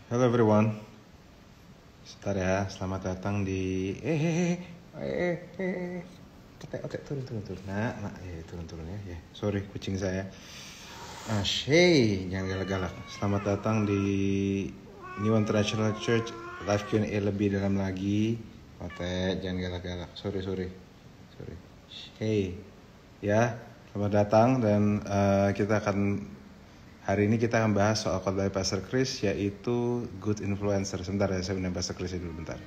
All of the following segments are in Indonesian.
Hello everyone, sebentar ya, selamat datang di oke, turun. Nah, ya turun ya. Sorry kucing saya. Hey, jangan galak-galak. Selamat datang di New International Church Live Q&A lebih dalam lagi. Oke, jangan galak-galak. Sorry. Hey, ya, selamat datang dan kita akan hari ini kita akan bahas soal khotbah Pastor Chris, yaitu good influencer. Sebentar ya, saya undang Pastor Chris dulu bentar.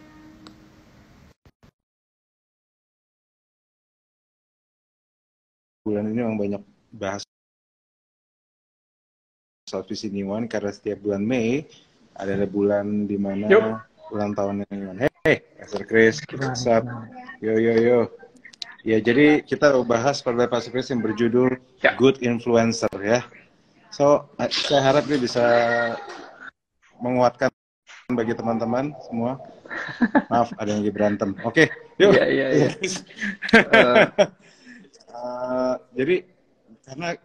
Bulan ini memang banyak bahas soal visi Niwan karena setiap bulan Mei adalah bulan di mana ulang tahunnya Niwan. Hey, Pastor Chris, what's up? Yo. Ya, jadi kita bahas khotbah Pastor Chris yang berjudul Good Influencer ya. So, saya harap ini bisa menguatkan bagi teman-teman semua. Maaf, ada yang lagi berantem. Oke, yuk. Iya. Jadi karena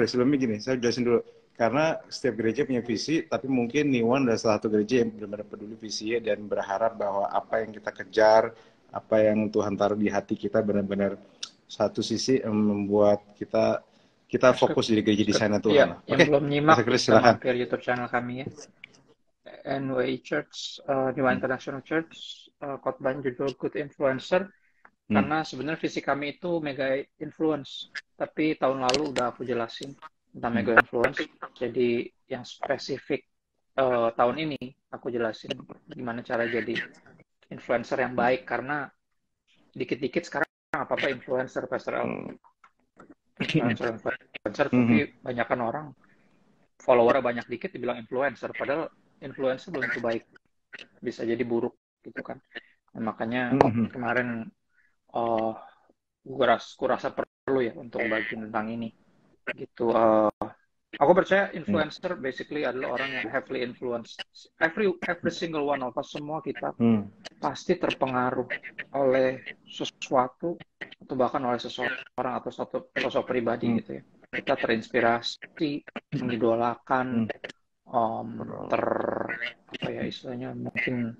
sebelumnya gini, saya jelasin dulu. Karena setiap gereja punya visi, tapi mungkin Niwan adalah salah satu gereja yang benar-benar peduli visinya dan berharap bahwa apa yang kita kejar, apa yang Tuhan taruh di hati kita benar-benar satu sisi membuat kita fokus di gereja di sana Tuhan. Yang belum nyimak Chris, bisa silakan. mampir YouTube channel kami ya. NWI Church, New International Church, khotbah judul Good Influencer. Karena sebenarnya visi kami itu mega influence, tapi tahun lalu udah aku jelasin tentang mega influence. Jadi yang spesifik tahun ini aku jelasin gimana cara jadi influencer yang baik, karena dikit-dikit sekarang apa-apa influencer, Pastor L. Influencer, tapi banyakkan orang followernya banyak dikit dibilang influencer, padahal influencer belum tentu baik, bisa jadi buruk gitu kan. Dan makanya kemarin gue rasa perlu ya untuk bagi tentang ini gitu. Aku percaya influencer basically adalah orang yang heavily influenced. Every single one of us, semua kita pasti terpengaruh oleh sesuatu atau bahkan oleh seseorang atau sosok pribadi gitu ya. Kita terinspirasi, mengidolakan, apa ya istilahnya, mungkin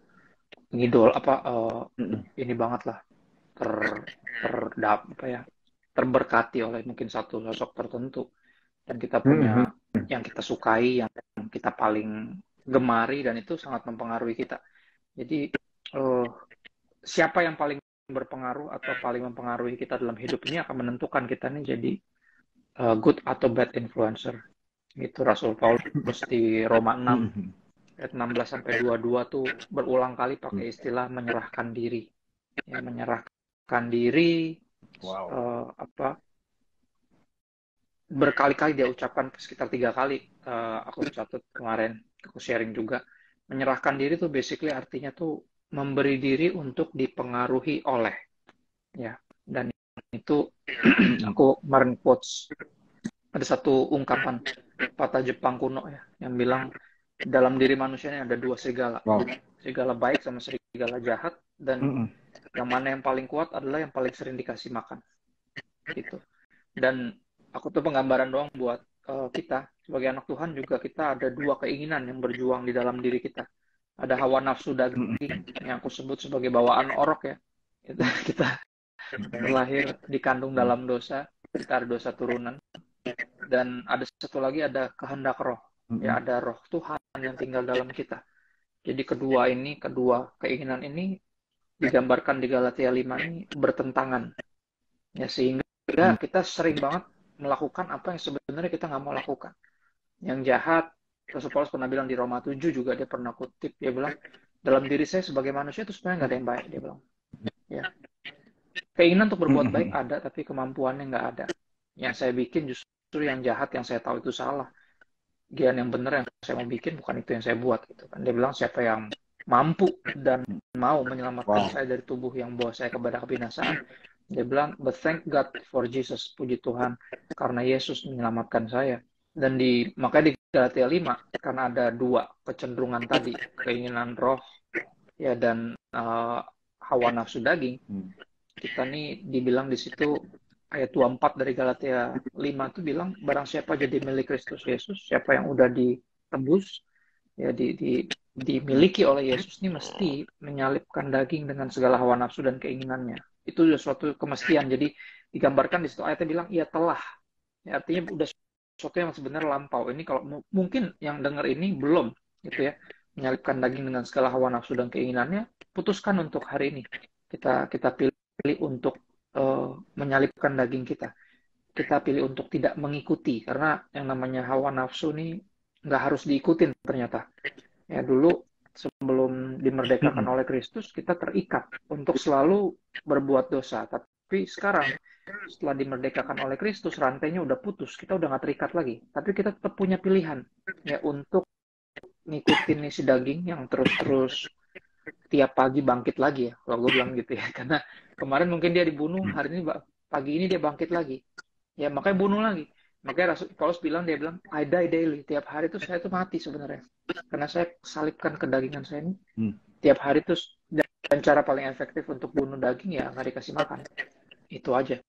ngidol ini banget lah, terberkati oleh mungkin satu sosok tertentu, dan kita punya yang kita sukai, yang kita paling gemari, dan itu sangat mempengaruhi kita. Jadi siapa yang paling berpengaruh atau paling mempengaruhi kita dalam hidup ini akan menentukan kita nih jadi good atau bad influencer. Gitu Rasul Paulus di Roma 6 ayat 16 sampai 22 tuh berulang kali pakai istilah menyerahkan diri. Ya, menyerahkan diri berkali-kali dia ucapkan, sekitar 3 kali aku catat kemarin, aku sharing juga. Menyerahkan diri tuh basically artinya tuh memberi diri untuk dipengaruhi oleh, ya. Dan itu aku kemarin quotes, ada satu ungkapan patah Jepang kuno ya, yang bilang dalam diri manusia ini ada dua serigala. Serigala baik sama serigala jahat, dan yang mana yang paling kuat adalah yang paling sering dikasih makan. Gitu. Dan aku tuh penggambaran doang buat kita sebagai anak Tuhan juga, kita ada dua keinginan yang berjuang di dalam diri kita. Ada hawa nafsu daging yang aku sebut sebagai bawaan orok ya. Kita terlahir dikandung dalam dosa, kita ada dosa turunan. Dan ada satu lagi, ada kehendak roh. Ya, ada roh Tuhan yang tinggal dalam kita. Jadi kedua keinginan ini digambarkan di Galatia 5 ini bertentangan. Ya, sehingga kita sering banget melakukan apa yang sebenarnya kita nggak mau lakukan. Yang jahat, Rasul Paulus pernah bilang di Roma 7 juga, dia pernah kutip, dia bilang, dalam diri saya sebagai manusia itu sebenarnya nggak ada yang baik, dia bilang. Ya. Keinginan untuk berbuat baik ada, tapi kemampuannya nggak ada. Yang saya bikin justru yang jahat, yang saya tahu itu salah. Yang benar yang saya mau bikin bukan itu yang saya buat. Gitu kan. Dia bilang, siapa yang mampu dan mau menyelamatkan saya dari tubuh yang membawa saya kepada kebinasaan. Dia bilang, but thank God for Jesus, puji Tuhan, karena Yesus menyelamatkan saya. Dan makanya di Galatia 5, karena ada dua kecenderungan tadi, keinginan roh ya dan hawa nafsu daging, kita nih dibilang di situ ayat 24 dari Galatia 5 itu bilang, barang siapa jadi milik Kristus Yesus, siapa yang udah ditebus, ya dimiliki oleh Yesus ini mesti menyalipkan daging dengan segala hawa nafsu dan keinginannya. Itu sudah suatu kemestian. Jadi digambarkan di situ ayatnya bilang ia telah. Ya, artinya udah sesuatu yang sebenarnya lampau. Ini kalau mungkin yang dengar ini belum gitu ya, menyalipkan daging dengan segala hawa nafsu dan keinginannya, putuskan untuk hari ini kita pilih untuk menyalipkan daging kita. Kita pilih untuk tidak mengikuti, karena yang namanya hawa nafsu ini nggak harus diikutin ternyata. Ya, dulu sebelum dimerdekakan oleh Kristus, kita terikat untuk selalu berbuat dosa. Tapi sekarang, setelah dimerdekakan oleh Kristus, rantainya udah putus. Kita udah nggak terikat lagi. Tapi kita tetap punya pilihan ya untuk ngikutin isi daging yang terus-terus tiap pagi bangkit lagi ya. Kalau gue bilang gitu ya. Karena kemarin mungkin dia dibunuh, hari ini pagi ini dia bangkit lagi. Ya, makanya bunuh lagi. Makanya Rasul Paulus bilang, dia bilang, I die daily. Tiap hari itu saya tuh mati sebenarnya. Karena saya salibkan kedagingan saya ini. Tiap hari tuh, dan cara paling efektif untuk bunuh daging ya nggak dikasih makan. Itu aja.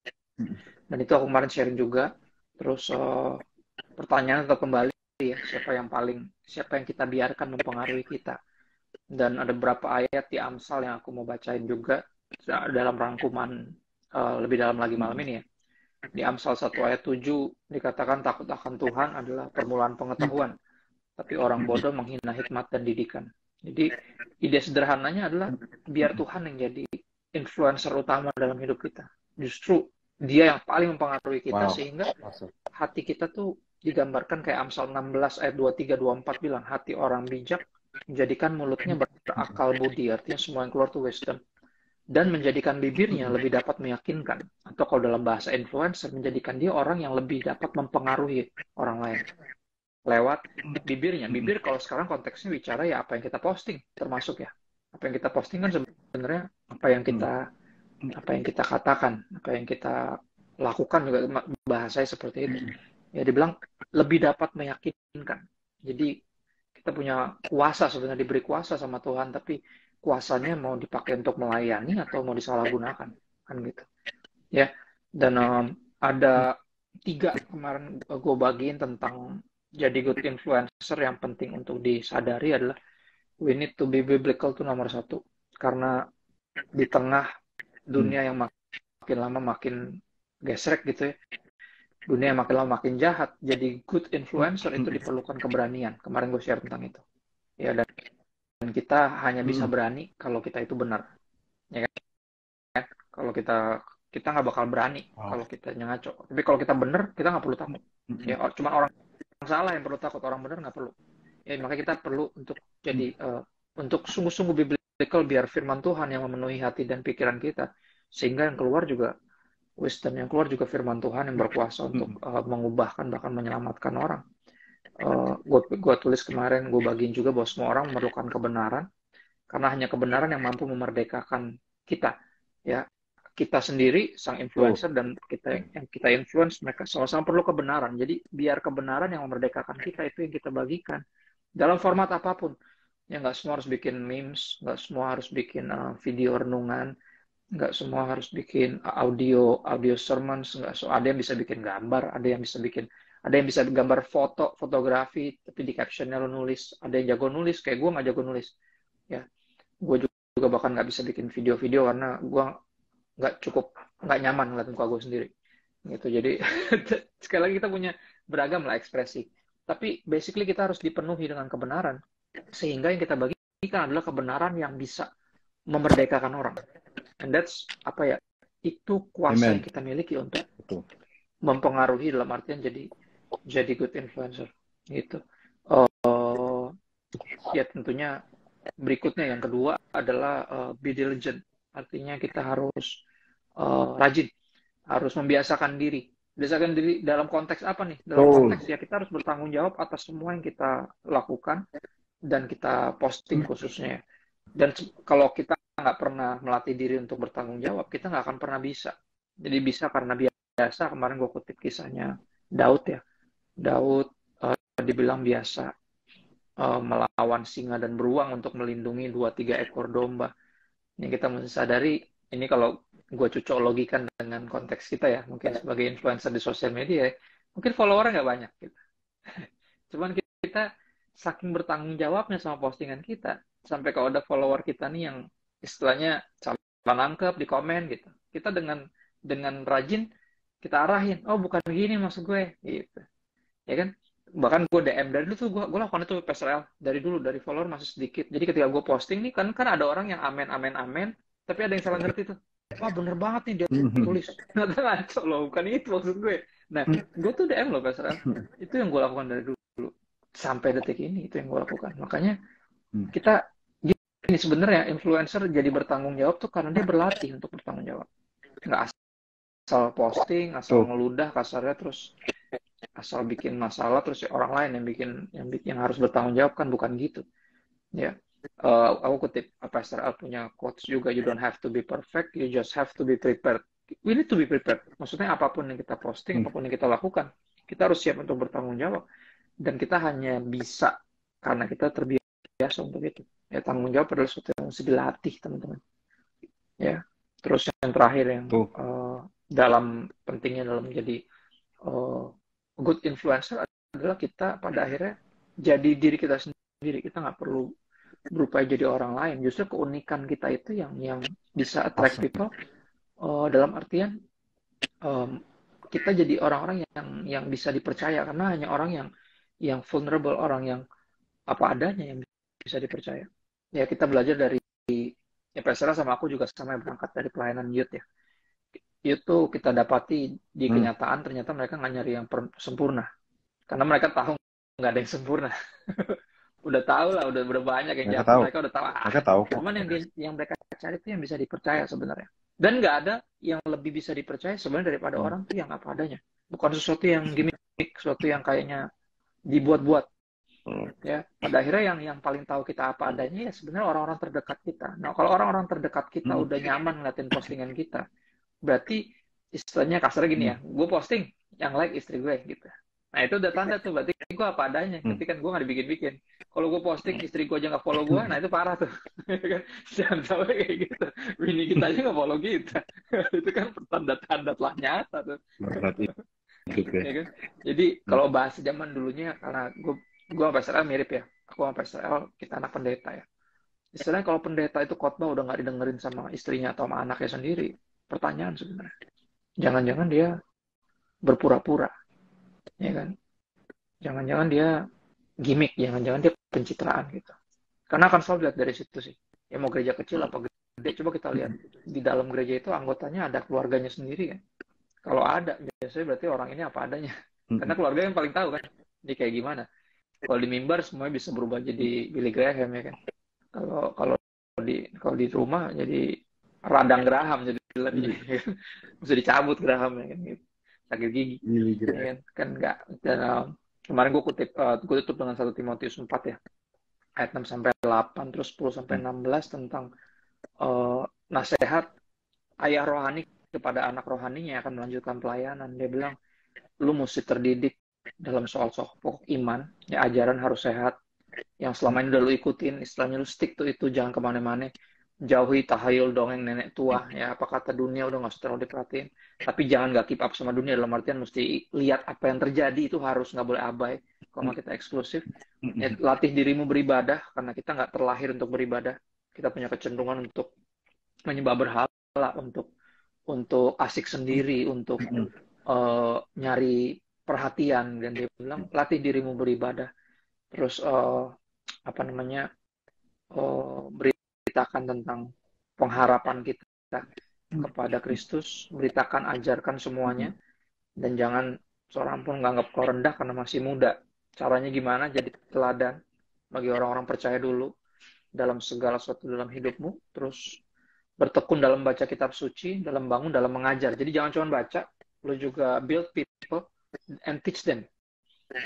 Dan itu aku kemarin sharing juga. Terus pertanyaan tetap kembali ya, siapa yang kita biarkan mempengaruhi kita. Dan ada beberapa ayat di Amsal yang aku mau bacain juga dalam rangkuman lebih dalam lagi malam ini ya. Di Amsal 1 ayat 7 dikatakan takut akan Tuhan adalah permulaan pengetahuan, tapi orang bodoh menghina hikmat dan didikan. Jadi ide sederhananya adalah biar Tuhan yang jadi influencer utama dalam hidup kita. Justru dia yang paling mempengaruhi kita, sehingga hati kita tuh digambarkan kayak Amsal 16 ayat 23 24 bilang, hati orang bijak menjadikan mulutnya berakal budi, artinya semua yang keluar tuh wisdom, dan menjadikan bibirnya lebih dapat meyakinkan, atau kalau dalam bahasa influencer, menjadikan dia orang yang lebih dapat mempengaruhi orang lain lewat bibirnya. Bibir kalau sekarang konteksnya bicara ya apa yang kita posting, termasuk ya apa yang kita posting kan sebenarnya apa yang kita katakan, apa yang kita lakukan juga bahasanya seperti itu. Ya dibilang lebih dapat meyakinkan. Jadi kita punya kuasa, sebenarnya diberi kuasa sama Tuhan, tapi kuasanya mau dipakai untuk melayani atau mau disalahgunakan, kan gitu ya. Dan ada 3 kemarin gue bagiin tentang jadi good influencer yang penting untuk disadari adalah we need to be biblical, itu nomor 1, karena di tengah dunia yang makin lama makin gesrek gitu ya, dunia yang makin lama makin jahat, jadi good influencer itu diperlukan keberanian. Kemarin gue share tentang itu ya, dan kita hanya bisa berani kalau kita itu benar, ya kan? Kalau kita nggak bakal berani kalau kita ngaco. Tapi kalau kita benar, kita nggak perlu takut. Ya, cuma orang salah yang perlu takut, orang benar nggak perlu. Ya, makanya kita perlu untuk jadi untuk sungguh-sungguh biblical, biar firman Tuhan yang memenuhi hati dan pikiran kita, sehingga yang keluar juga wisdom, yang keluar juga firman Tuhan yang berkuasa untuk mengubahkan, bahkan menyelamatkan orang. Gue tulis kemarin, gue bagiin juga bahwa semua orang memerlukan kebenaran, karena hanya kebenaran yang mampu memerdekakan kita. Ya, kita sendiri sang influencer dan kita yang kita influence, mereka sama-sama perlu kebenaran. Jadi biar kebenaran yang memerdekakan kita itu yang kita bagikan dalam format apapun. Ya, nggak semua harus bikin memes, nggak semua harus bikin video renungan, nggak semua harus bikin audio sermons, nggak so, ada yang bisa bikin gambar, ada yang bisa gambar fotografi, tapi di captionnya lo nulis. Ada yang jago nulis, kayak gue nggak jago nulis ya. Gue juga bahkan nggak bisa bikin video-video karena gue nggak nyaman ngeliat muka gue sendiri gitu. Jadi sekali lagi kita punya beragam lah ekspresi, tapi basically kita harus dipenuhi dengan kebenaran, sehingga yang kita bagikan adalah kebenaran yang bisa memerdekakan orang. And that's apa ya, itu kuasa yang kita miliki untuk mempengaruhi, dalam artian jadi good influencer gitu. Ya tentunya berikutnya yang kedua adalah be diligent, artinya kita harus rajin, harus membiasakan diri. Biasakan diri dalam konteks apa nih? Dalam konteks ya kita harus bertanggung jawab atas semua yang kita lakukan dan kita posting khususnya. Dan kalau kita nggak pernah melatih diri untuk bertanggung jawab, kita nggak akan pernah bisa. Jadi bisa karena biasa. Kemarin gue kutip kisahnya Daud ya. Daud dibilang biasa melawan singa dan beruang untuk melindungi 2-3 ekor domba. Yang kita mesti sadari, ini kalau gue cocoklogikan dengan konteks kita ya, mungkin sebagai influencer di sosial media, mungkin followernya nggak banyak gitu. Cuman kita saking bertanggung jawabnya sama postingan kita, sampai kalau ada follower kita nih yang istilahnya salah nangkep di komen gitu, kita dengan rajin kita arahin, oh bukan gini maksud gue, gitu, ya kan? Bahkan gue DM dari dulu tuh gue lakukan itu PSRL dari dulu, dari follower masih sedikit. Jadi ketika gue posting nih kan ada orang yang amen amen amen, tapi ada yang salah ngerti tuh. Wah bener banget nih dia tulis. Ternyata ngaco loh, bukan itu maksud gue. Nah, gue tuh DM loh PSRL. Itu yang gue lakukan dari dulu. Sampai detik ini itu yang gue lakukan. Makanya kita gini sebenarnya influencer jadi bertanggung jawab tuh karena dia berlatih untuk bertanggung jawab. Nggak asal posting, asal ngeludah kasarnya terus asal bikin masalah terus orang lain yang harus bertanggung jawab, kan bukan gitu ya. Aku kutip Pastor Al punya quotes juga, you don't have to be perfect, you just have to be prepared. We need to be prepared, maksudnya apapun yang kita posting, apapun yang kita lakukan, kita harus siap untuk bertanggung jawab, dan kita hanya bisa karena kita terbiasa untuk itu ya. Tanggung jawab adalah sesuatu yang harus dilatih teman-teman ya. Terus yang terakhir yang dalam pentingnya dalam menjadi good influencer adalah kita pada akhirnya jadi diri kita sendiri. Kita nggak perlu berupaya jadi orang lain. Justru keunikan kita itu yang bisa attract people. Dalam artian kita jadi orang-orang yang bisa dipercaya, karena hanya orang yang vulnerable, orang yang apa adanya yang bisa dipercaya. Ya kita belajar dari ya Pesera sama aku juga sama berangkat dari pelayanan youth ya. Itu kita dapati di kenyataan ternyata mereka nggak nyari yang sempurna, karena mereka tahu nggak ada yang sempurna. Udah tahu lah, udah banyak yang jatuh, mereka udah tahu. Mereka tahu. Cuman yang mereka cari itu yang bisa dipercaya sebenarnya, dan nggak ada yang lebih bisa dipercaya sebenarnya daripada orang tuh yang apa adanya, bukan sesuatu yang gimmick, sesuatu yang kayaknya dibuat-buat. Ya, pada akhirnya yang paling tahu kita apa adanya ya sebenarnya orang-orang terdekat kita. Nah, kalau orang-orang terdekat kita udah nyaman ngeliatin postingan kita, berarti istilahnya kasarnya gini ya, gue posting yang like istri gue gitu. Nah itu udah tanda tuh, berarti gue apa adanya. Ketika gue nggak dibikin-bikin. Kalau gue posting istri gue aja nggak follow gue, nah itu parah tuh. Jangan sampai kayak gitu. Bini kita aja nggak follow kita. Itu kan tanda-tanda telah nyata tuh. Ya kan? Jadi kalau bahas zaman dulunya, karena gue sama PSRL mirip ya. Aku sama PSRL kita anak pendeta ya. Istilahnya kalau pendeta itu khotbah udah nggak didengerin sama istrinya atau sama anaknya sendiri, pertanyaan sebenarnya. Jangan-jangan dia berpura-pura, ya kan? Jangan-jangan dia gimmick, jangan-jangan dia pencitraan gitu. Karena akan selalu lihat dari situ sih. Ya mau gereja kecil apa gede, coba kita lihat di dalam gereja itu anggotanya ada keluarganya sendiri kan. Kalau ada, biasanya berarti orang ini apa adanya. Karena keluarga yang paling tahu kan, dia kayak gimana. Kalau di mimbar semuanya bisa berubah jadi Billy Graham ya kan. Kalau di rumah jadi radang Graham, jadi lebih bisa dicabut Graham ya kan gitu. Sakit gigi ya kan enggak. Dan kemarin gue tutup dengan 1 Timotius 4 ya, ayat 6 sampai 8 terus 10 sampai 16 tentang nasihat ayah rohani kepada anak rohaninya yang akan melanjutkan pelayanan. Dia bilang lu mesti terdidik dalam soal-soal pokok iman ya, ajaran harus sehat yang selama ini udah lu ikutin, istilahnya lu stick tuh itu, jangan kemana-mana. Jauhi tahayul dongeng nenek tua ya, apa kata dunia udah nggak usah terlalu diperhatiin, tapi jangan nggak keep up sama dunia, dalam artian mesti lihat apa yang terjadi, itu harus, nggak boleh abai kalau kita eksklusif ya. Latih dirimu beribadah, karena kita nggak terlahir untuk beribadah, kita punya kecenderungan untuk menyembah berhala, untuk asik sendiri, untuk nyari perhatian. Dan dia bilang latih dirimu beribadah, terus beritakan tentang pengharapan kita kepada Kristus, beritakan, ajarkan semuanya, dan jangan seorang pun menganggap kau rendah karena masih muda. Caranya gimana? Jadi teladan bagi orang-orang percaya dulu dalam segala sesuatu dalam hidupmu, terus bertekun dalam baca kitab suci, dalam bangun, dalam mengajar. Jadi jangan cuma baca, lu juga build people and teach them.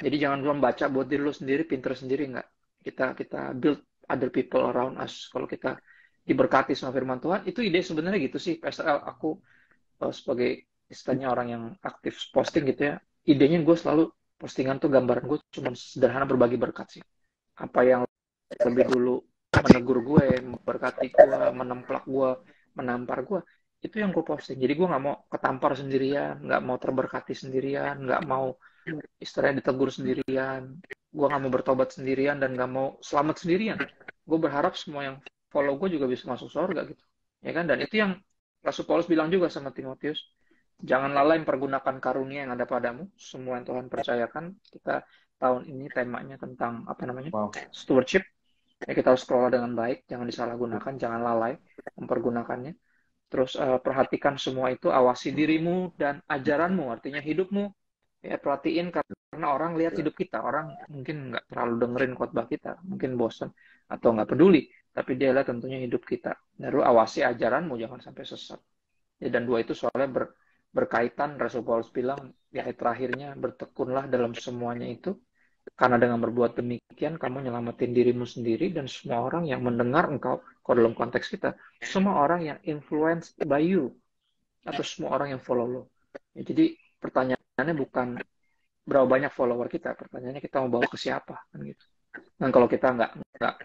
Jadi jangan cuma baca buat diri lu sendiri, pinter sendiri, enggak. Kita build other people around us. Kalau kita diberkati sama firman Tuhan, itu ide sebenarnya gitu sih. PSL aku sebagai istilahnya orang yang aktif posting gitu ya, idenya gue selalu postingan tuh gambaran gue cuma sederhana berbagi berkat sih. Apa yang lebih dulu menegur gue, memberkati gue, menemplak gue, menampar gue, itu yang gue posting. Jadi gue nggak mau ketampar sendirian, nggak mau terberkati sendirian, nggak mau istilahnya ditegur sendirian. gue nggak mau bertobat sendirian dan nggak mau selamat sendirian. Gue berharap semua yang follow gue juga bisa masuk surga gitu, ya kan? Dan itu yang Rasul Paulus bilang juga sama Timotius, jangan lalai mempergunakan karunia yang ada padamu, semua yang Tuhan percayakan. Kita tahun ini temanya tentang apa namanya, Wow. stewardship. Ya, kita harus kelola dengan baik, jangan disalahgunakan, jangan lalai mempergunakannya. Terus perhatikan semua itu, awasi dirimu dan ajaranmu, artinya hidupmu. Ya, perhatiin karena orang lihat hidup kita, orang mungkin nggak terlalu dengerin khotbah kita, mungkin bosan atau nggak peduli, tapi dia lihat tentunya hidup kita. Lalu awasi ajaranmu, jangan sampai sesat. Ya, dan dua itu soalnya berkaitan. Rasul Paulus bilang di ayat terakhirnya, bertekunlah dalam semuanya itu, karena dengan berbuat demikian kamu nyelamatin dirimu sendiri dan semua orang yang mendengar engkau. Kalau dalam konteks kita, semua orang yang influenced by you, atau semua orang yang follow lo. Ya, jadi pertanyaannya bukan berapa banyak follower kita, pertanyaannya kita mau bawa ke siapa, kan gitu. Dan kalau kita nggak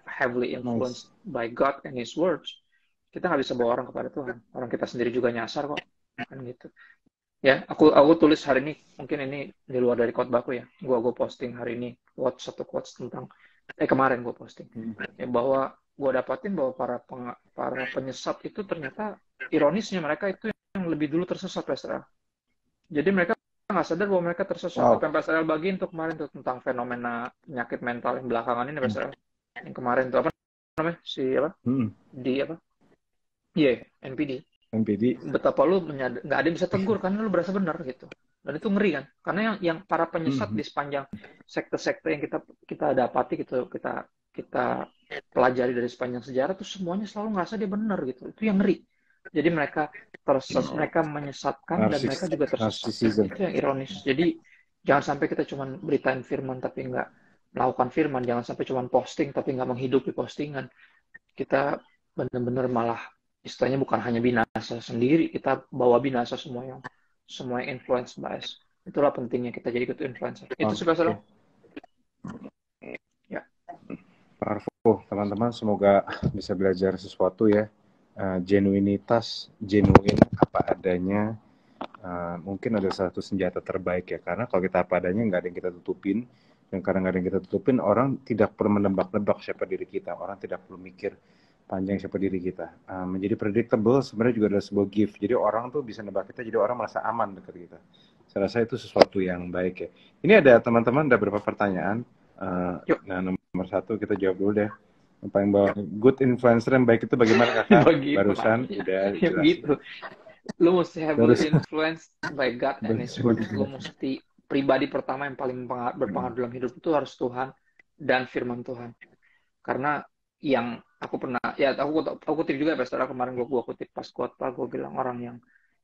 heavily influenced by God and His words, kita nggak bisa bawa orang kepada Tuhan. Orang kita sendiri juga nyasar kok, kan gitu. Ya, aku tulis hari ini, mungkin ini di luar dari khotbahku ya. Gua posting hari ini satu quotes tentang kemarin gue posting ya, bahwa gue dapatin bahwa para penyesat itu ternyata ironisnya mereka itu yang lebih dulu tersesat, Pastor. Jadi mereka nggak sadar bahwa mereka tersesat. Wow. Apa yang Pastor bagiin tuh kemarin tuh tentang fenomena penyakit mental yang belakangan ini, Pastor. Yang kemarin tuh apa namanya, di apa? NPD. Betapa lu nggak ada yang bisa tegur karena lu berasa benar gitu. Dan itu ngeri kan, karena yang para penyesat di sepanjang sekte-sekte yang kita dapati gitu, kita pelajari dari sepanjang sejarah tuh semuanya selalu ngerasa dia benar gitu. Itu yang ngeri. Jadi mereka menyesatkan dan mereka juga tersesat. Itu yang ironis. Jadi jangan sampai kita cuma beritain firman tapi nggak melakukan firman. Jangan sampai cuma posting tapi nggak menghidupi postingan. Kita benar-benar malah istilahnya bukan hanya binasa sendiri, kita bawa binasa semua yang influence bias. Itulah pentingnya kita jadi good influencer. Itu sih Pastor. Ya. Powerful, teman-teman. Semoga bisa belajar sesuatu ya. Genuinitas, genuine apa adanya. Mungkin ada satu senjata terbaik ya. Karena kalau kita apa adanya nggak ada yang kita tutupin. Dan karena nggak ada yang kita tutupin, orang tidak perlu menebak-nebak siapa diri kita. Orang tidak perlu mikir panjang siapa diri kita. Menjadi predictable sebenarnya juga adalah sebuah gift. Jadi orang tuh bisa nebak kita, jadi orang merasa aman dekat kita. Saya rasa itu sesuatu yang baik ya. Ini ada teman-teman, ada beberapa pertanyaan. Nah, nomor satu kita jawab dulu deh. Yang paling bawah, good influencer yang baik itu bagaimana kakak? Barusan udah jelas. Gitu. Lu mesti have good influence by God and His word. Lu mesti pribadi pertama yang paling berpengaruh dalam hidup itu harus Tuhan dan firman Tuhan. Karena yang aku pernah, ya aku kutip juga Pastor, kemarin gue kutip pas khotbah, gue bilang orang yang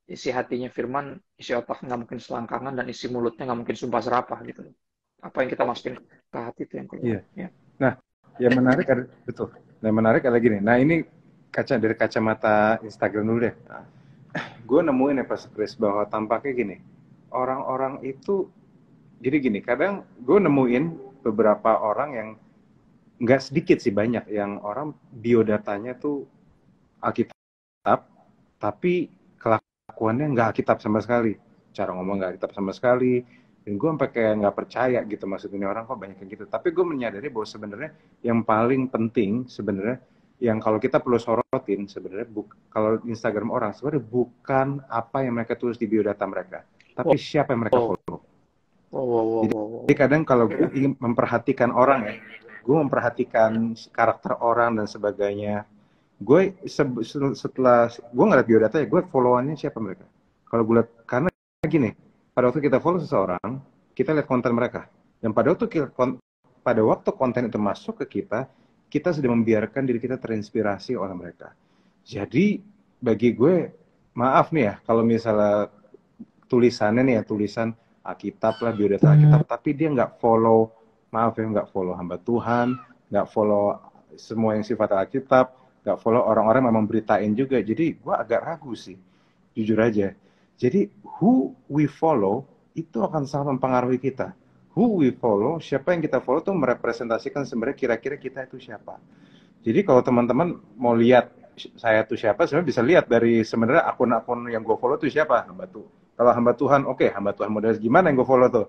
isi hatinya firman, isi otak nggak mungkin selangkangan, dan isi mulutnya nggak mungkin sumpah serapah gitu. Apa yang kita masukin ke hati itu yang keluar. Iya. Ya. Nah, yang menarik betul. Yang menarik adalah gini. Nah, ini dari kacamata Instagram dulu deh. Gue nemuin ya Pas Chris bahwa tampaknya gini, orang-orang itu jadi gini. Kadang gue nemuin beberapa orang yang nggak sedikit sih, banyak yang orang biodatanya tuh Alkitab, tapi kelakuannya nggak Alkitab sama sekali, cara ngomong nggak Alkitab sama sekali, dan gue sampai kayak nggak percaya gitu, maksudnya orang kok banyak yang gitu. Tapi gue menyadari bahwa sebenarnya yang paling penting sebenarnya, yang kalau kita perlu sorotin sebenarnya, kalau Instagram orang sebenarnya bukan apa yang mereka tulis di biodata mereka, tapi siapa yang mereka follow. Jadi kadang kalau gue ingin memperhatikan orang ya, gue memperhatikan karakter orang dan sebagainya. Gue setelah gue ngeliat biodata ya, gue followannya siapa mereka. Kalau gue lihat, karena gini, pada waktu kita follow seseorang, kita lihat konten mereka. Dan pada waktu konten itu masuk ke kita sudah membiarkan diri kita terinspirasi oleh mereka. Jadi bagi gue, maaf nih ya, kalau misalnya tulisannya nih ya, tulisan Alkitab lah, biodata Alkitab, tapi dia nggak follow, maaf ya, nggak follow hamba Tuhan, nggak follow semua yang sifat Alkitab, nggak follow orang-orang yang memang beritain juga. Jadi gue agak ragu sih, jujur aja. Jadi who we follow itu akan sangat mempengaruhi kita. Who we follow, siapa yang kita follow tuh merepresentasikan sebenarnya kira-kira kita itu siapa. Jadi kalau teman-teman mau lihat saya tuh siapa, sebenarnya bisa lihat dari sebenarnya akun-akun yang gue follow tuh siapa, hamba Tuhan. Kalau hamba Tuhan, oke, hamba Tuhan model gimana yang gue follow tuh.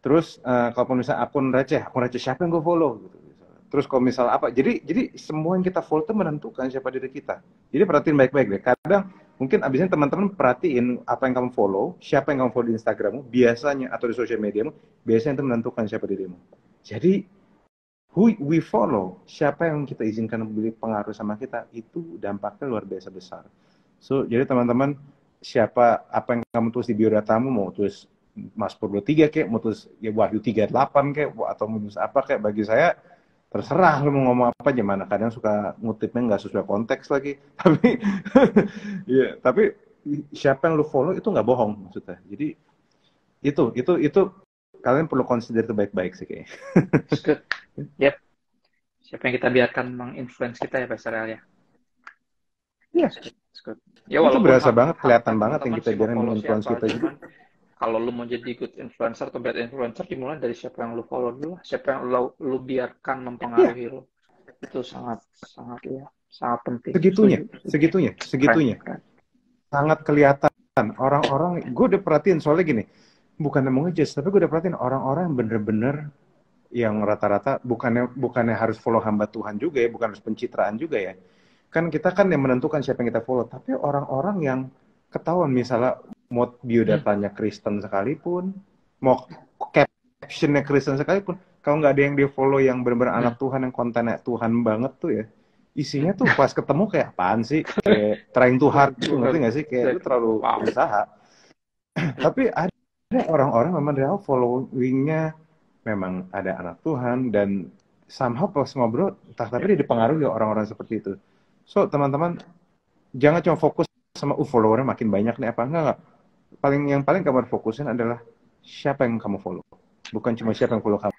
Terus kalaupun misalnya akun receh siapa yang gue follow gitu. Terus kalau misal apa, jadi semua yang kita follow itu menentukan siapa diri kita. Jadi perhatiin baik-baik deh. Kadang mungkin abisnya teman-teman perhatiin apa yang kamu follow, siapa yang kamu follow di Instagrammu, biasanya atau di sosial mediamu, biasanya itu menentukan siapa dirimu. Jadi who we follow, siapa yang kita izinkan beri pengaruh sama kita, itu dampaknya luar biasa besar. So, jadi teman-teman, apa yang kamu tulis di biodatamu, mau tulis Mazmur 23 kayak, mau tulis ya Wahyu 38 kayak, atau mau tulis apa kayak, bagi saya terserah lu mau ngomong apa aja. Mana kadang suka ngutipnya nggak sesuai konteks lagi, tapi ya, tapi siapa yang lu follow itu nggak bohong maksudnya. Jadi itu kalian perlu consider itu baik-baik sih kayaknya. Good. Yep. Siapa yang kita biarkan menginfluence kita ya, Pak Israel ya. Iya. Good. Ya, Itu berasa walaupun banget, kelihatan banget yang teman-teman kita sih mau biarin follow menginfluence siapa, kita juga. cuman kalau lu mau jadi good influencer atau bad influencer, dimulai dari siapa yang lu follow dulu lah. Siapa yang lu biarkan Iya, mempengaruhi lu. Itu sangat penting. segitunya. Keren. Sangat kelihatan. Orang-orang, gue udah perhatiin soalnya gini, bukan mau ngejudge, tapi gue udah perhatiin orang-orang yang bener-bener yang rata-rata bukannya harus follow hamba Tuhan juga ya, bukan harus pencitraan juga ya. Kan kita kan yang menentukan siapa yang kita follow, tapi orang-orang yang ketahuan misalnya mau biodatanya Kristen sekalipun, mau captionnya Kristen sekalipun, kalau nggak ada yang dia follow yang benar-benar anak Tuhan, yang kontennya Tuhan banget tuh ya, isinya tuh pas ketemu kayak apaan sih, kayak trying too hard gitu, ngerti nggak sih, kayak lu terlalu berusaha. Tapi ada orang-orang memang dia followingnya memang ada anak Tuhan, dan somehow pas ngobrol tapi dia dipengaruhi orang-orang seperti itu. So teman-teman, jangan cuma fokus sama followernya makin banyak nih apa enggak. Yang paling kamu fokusin adalah siapa yang kamu follow, bukan cuma siapa yang follow kamu,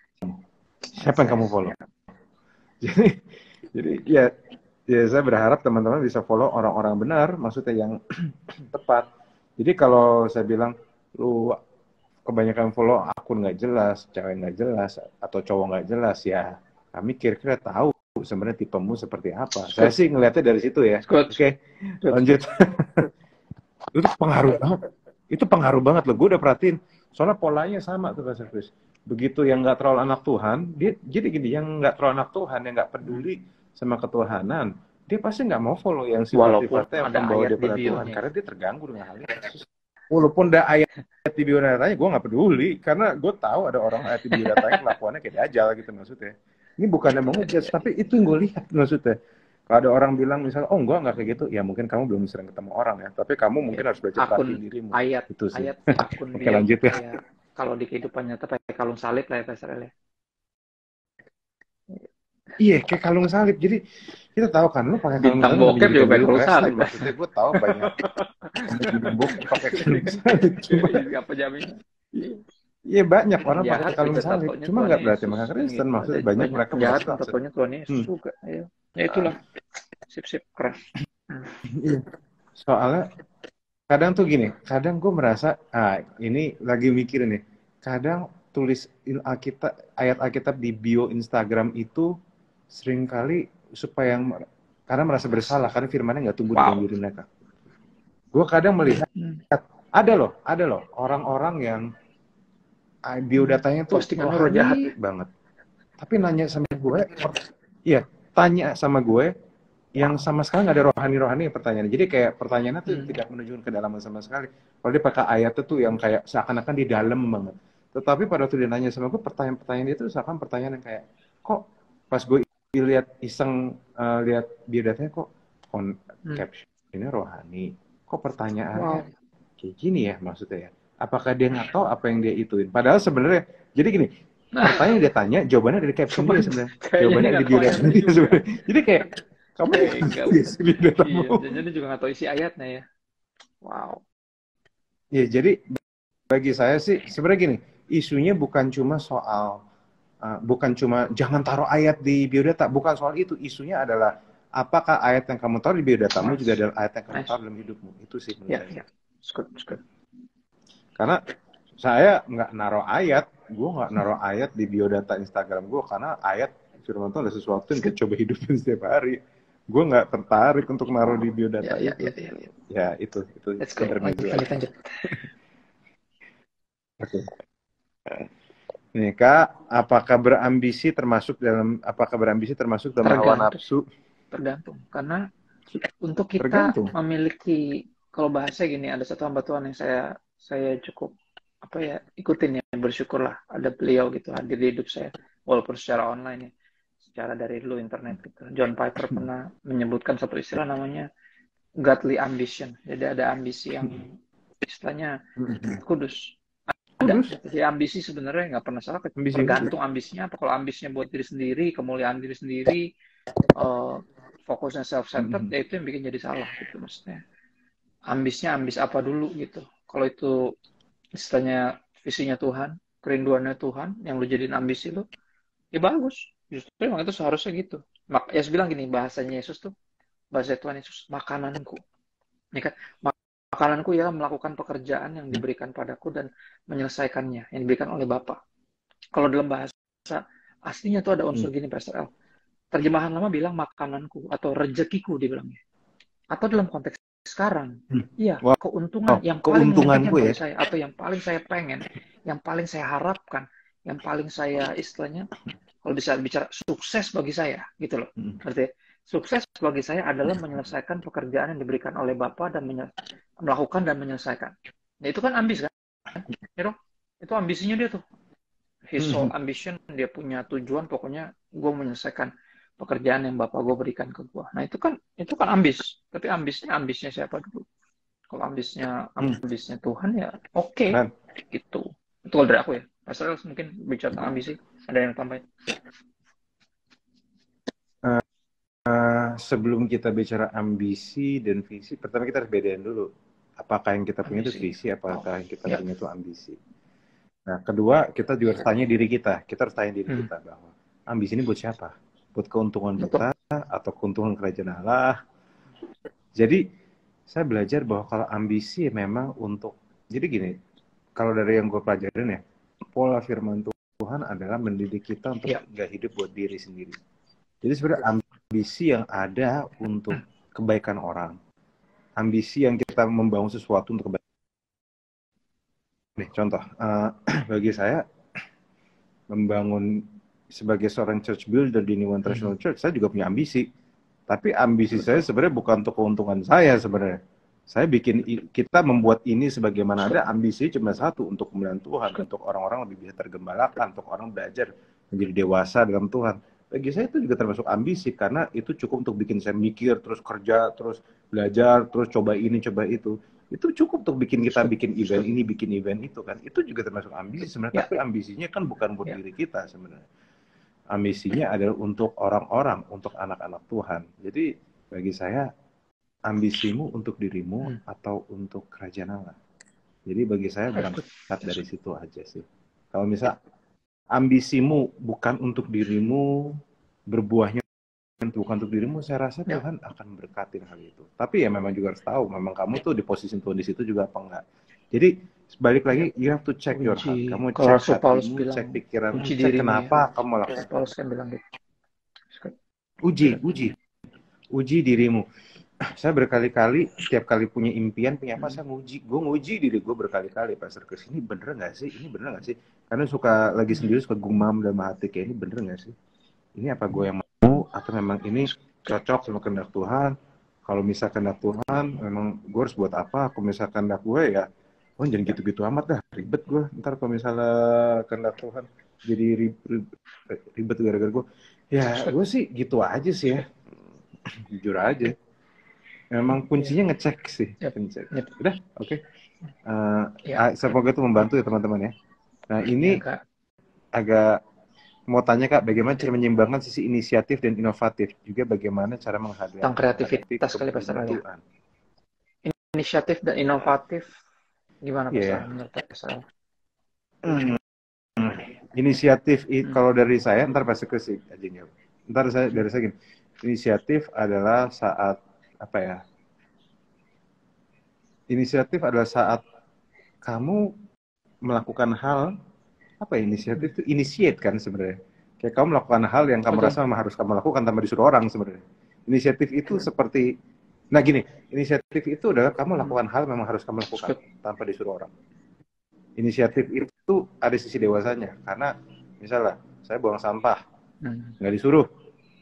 siapa yang kamu follow. Jadi ya saya berharap teman-teman bisa follow orang-orang benar, maksudnya yang tepat. Jadi kalau saya bilang lu kebanyakan follow akun nggak jelas, cewek nggak jelas, atau cowok nggak jelas, ya kami kira-kira tahu sebenarnya tipemu seperti apa. Saya sih ngelihatnya dari situ ya. Oke, lanjut. Itu pengaruh banget loh. Gue udah perhatiin. Soalnya polanya sama tuh Pak Service. Begitu yang nggak terlalu anak Tuhan, dia jadi gini, yang nggak terlalu anak Tuhan, yang nggak peduli sama ketuhanan, dia pasti nggak mau follow yang sifat-sifatnya yang membawa dia pada Tuhan, karena dia terganggu dengan hal itu. Walaupun ada ayat di biodatanya, gue nggak peduli, karena gue tahu ada orang ayat di biodatanya kelakuannya kayak dajal gitu maksudnya. Ini bukannya mau ngejudge, tapi itu yang gue lihat maksudnya. Kalau ada orang bilang misalnya, oh enggak kayak gitu, ya mungkin kamu belum sering ketemu orang ya, tapi kamu mungkin harus belajar perhatiin dirimu. Ayat akun Oke, lanjut ya. Kalau di kehidupan nyata pakai kalung salib lah ya Pak Israel ya. Iya, kayak kalung salib. Jadi kita tahu kan, lu pakai kalung salib. Bintang bokep juga pakai kalung salib. Maksudnya gue tahu banyak bintang bokep pakai kalung salib. Cuma apa jaminan? Iya, banyak orang pakai kalung salib. Cuma nggak berarti mereka Kristen. Maksudnya banyak mereka jahat tatonya Tuhan Yesus juga. Ya itulah. Sip keren. Iya. Soalnya kadang tuh gini, kadang gue merasa, ini lagi mikir nih, kadang tulis ayat Alkitab di bio Instagram itu seringkali supaya karena merasa bersalah, karena firmannya nggak tumbuh di dalam diri mereka. Gue kadang melihat, ada loh orang-orang yang biodatanya tuh rohani banget, tapi nanya sama gue, tanya sama gue, yang sama sekali nggak ada rohani pertanyaannya. Jadi kayak pertanyaannya tuh tidak menunjukkan kedalaman sama sekali. Kalau dia pakai ayatnya tuh yang kayak seakan-akan di dalam banget. Tetapi pada waktu dia nanya sama gue, pertanyaan-pertanyaan itu seakan pertanyaan yang kayak, kok pas gue lihat iseng lihat biodatanya kok captionnya rohani, kok pertanyaannya kayak gini ya maksudnya ya. Apakah dia nggak tahu apa yang dia ituin? Padahal sebenarnya, jadi gini, pertanyaan yang dia tanya, jawabannya dari caption dia sebenarnya. Jawabannya dari biodatanya dia sebenarnya. Jadi kayak, kamu jadi juga nggak tahu isi ayatnya ya. Wow. Ya, jadi bagi saya sih sebenarnya gini, isunya bukan cuma soal jangan taruh ayat di biodata, bukan soal itu. Isunya adalah apakah ayat yang kamu taruh di biodatamu juga adalah ayat yang kamu taruh dalam hidupmu. Itu sih menurut saya. Good. Karena saya nggak naruh ayat, gue nggak naruh ayat di biodata Instagram gue, karena ayat firman Tuhan adalah sesuatu yang kita coba hidupin setiap hari. Gue nggak tertarik untuk naruh di biodata itu. Ya, itu intermediate. Lanjut. Oke. Nih Kak, apakah berambisi termasuk dalam hawa Tergantung, nafsu? tergantung. Karena untuk kita Tergantung. memiliki, kalau bahasa gini, ada satu hamba Tuhan yang saya cukup apa ya ikutin ya, bersyukurlah ada beliau gitu hadir di hidup saya walaupun secara online ya, secara dari dulu internet gitu. John Piper pernah menyebutkan satu istilah namanya godly ambition. Jadi ada ambisi yang istilahnya kudus. Ada. Kudus. Jadi ambisi sebenarnya nggak pernah salah. Ambisi kudus. Tergantung ambisinya apa. Kalau ambisinya buat diri sendiri, kemuliaan diri sendiri, fokusnya self-centered, ya itu yang bikin jadi salah gitu maksudnya. Ambisnya ambis apa dulu gitu. Kalau itu istilahnya visinya Tuhan, kerinduannya Tuhan, yang lu jadiin ambisi lu, ya bagus. Justru emang itu seharusnya gitu. Yesus bilang gini, bahasanya Yesus tuh, bahasa Tuhan Yesus, makananku. Ini kan, makananku ialah melakukan pekerjaan yang diberikan padaku dan menyelesaikannya, yang diberikan oleh Bapa. Kalau dalam bahasa aslinya tuh ada unsur gini, Pastor L. Terjemahan lama bilang makananku atau rezekiku dibilangnya. Atau dalam konteks sekarang, iya, Wow. keuntungan yang paling Keuntunganku bagi ya. saya, atau yang paling saya pengen, yang paling saya harapkan, yang paling saya istilahnya, kalau bisa bicara sukses bagi saya, gitu loh. Artinya, sukses bagi saya adalah menyelesaikan pekerjaan yang diberikan oleh Bapa dan melakukan dan menyelesaikan. Nah, itu kan ambis kan? Ya dong? Itu ambisinya dia tuh. His soul ambition, dia punya tujuan, pokoknya gue menyelesaikan pekerjaan yang Bapak gue berikan ke gue. Nah, itu kan ambis. Tapi ambisnya siapa dulu? Kalau ambisnya Tuhan ya oke. Gitu. Itu kalau dari aku ya. Pasal mungkin bicara tentang ambisi. Ada yang tambahin? Sebelum kita bicara ambisi dan visi, pertama kita harus bedain dulu. Apakah yang kita punya itu visi, apakah yang kita punya itu ambisi. Nah, kedua, kita juga harus tanya diri kita. Kita harus tanya diri kita bahwa ambisi ini buat siapa? Buat keuntungan kita atau keuntungan kerajaan Allah. Jadi, saya belajar bahwa kalau ambisi memang untuk... Jadi gini, kalau dari yang gue pelajarin ya, pola firman Tuhan adalah mendidik kita untuk gak hidup buat diri sendiri. Jadi sebenarnya ambisi yang ada untuk kebaikan orang. Ambisi yang kita membangun sesuatu untuk kebaikan. Nih, contoh. Bagi saya, membangun sebagai seorang church builder di New International Church, saya juga punya ambisi. Tapi ambisi saya sebenarnya bukan untuk keuntungan saya sebenarnya. Saya kita membuat ini sebagaimana ada, ambisi cuma satu, untuk kemuliaan Tuhan, untuk orang-orang lebih bisa tergembalakan, untuk orang belajar menjadi dewasa dalam Tuhan. Bagi saya itu juga termasuk ambisi, karena itu cukup untuk bikin saya mikir, terus kerja, terus belajar, terus coba ini, coba itu. Itu cukup untuk bikin kita bikin event ini, bikin event itu kan. Itu juga termasuk ambisi sebenarnya, tapi ambisinya kan bukan buat diri kita sebenarnya. Ambisinya adalah untuk orang-orang, untuk anak-anak Tuhan. Jadi bagi saya, ambisimu untuk dirimu atau untuk kerajaan Allah. Jadi bagi saya berangkat dari situ aja sih. Kalau misal ambisimu bukan untuk dirimu, berbuahnya bukan untuk dirimu, saya rasa Tuhan akan berkatin hal itu. Tapi ya memang juga harus tahu, memang kamu tuh di posisi Tuhan di situ juga apa enggak. Jadi balik lagi, you have to check your heart. Kamu cek hatimu, cek pikiranmu, cek kenapa kamu melakukan. Paulus kan bilang gitu. Uji dirimu. Saya berkali-kali, setiap kali punya impian, punya apa, saya nguji. Gue nguji diri gue berkali-kali, Pastor Chris, ini bener nggak sih? Ini bener nggak sih? Karena suka lagi sendiri, suka gumam dalam hati, kayak ini bener nggak sih? Ini apa gue yang mau? Atau memang ini cocok sama kehendak Tuhan? Kalau misalkan kehendak Tuhan, memang gue harus buat apa? Kalau misalkan kehendak gue ya, jangan gitu-gitu amat dah, ribet gue. Ntar kalau misalnya kehendak Tuhan jadi ribet gara-gara gue. Ya, gue sih gitu aja sih ya. Jujur aja. Memang kuncinya ngecek sih. Udah, oke. Semoga itu membantu ya teman-teman ya. Nah ini agak mau tanya Kak, bagaimana cara menyeimbangkan sisi inisiatif dan inovatif, juga bagaimana cara menghadapi tentang kreativitas kali Pastor Ali. Inisiatif dan inovatif gimana Pastor menurut Pastor? Inisiatif kalau dari saya, ntar Pastor Chris aja jawab. Ntar dari saya gini. Inisiatif adalah saat apa ya? Inisiatif adalah saat kamu melakukan hal, apa ya, inisiatif itu initiate kan sebenarnya. Kayak kamu melakukan hal yang kamu rasa memang harus kamu lakukan tanpa disuruh orang sebenarnya. Inisiatif itu seperti, nah gini, inisiatif itu adalah kamu lakukan hal memang harus kamu lakukan tanpa disuruh orang. Inisiatif itu itu ada sisi dewasanya. Karena misalnya saya buang sampah, nggak disuruh,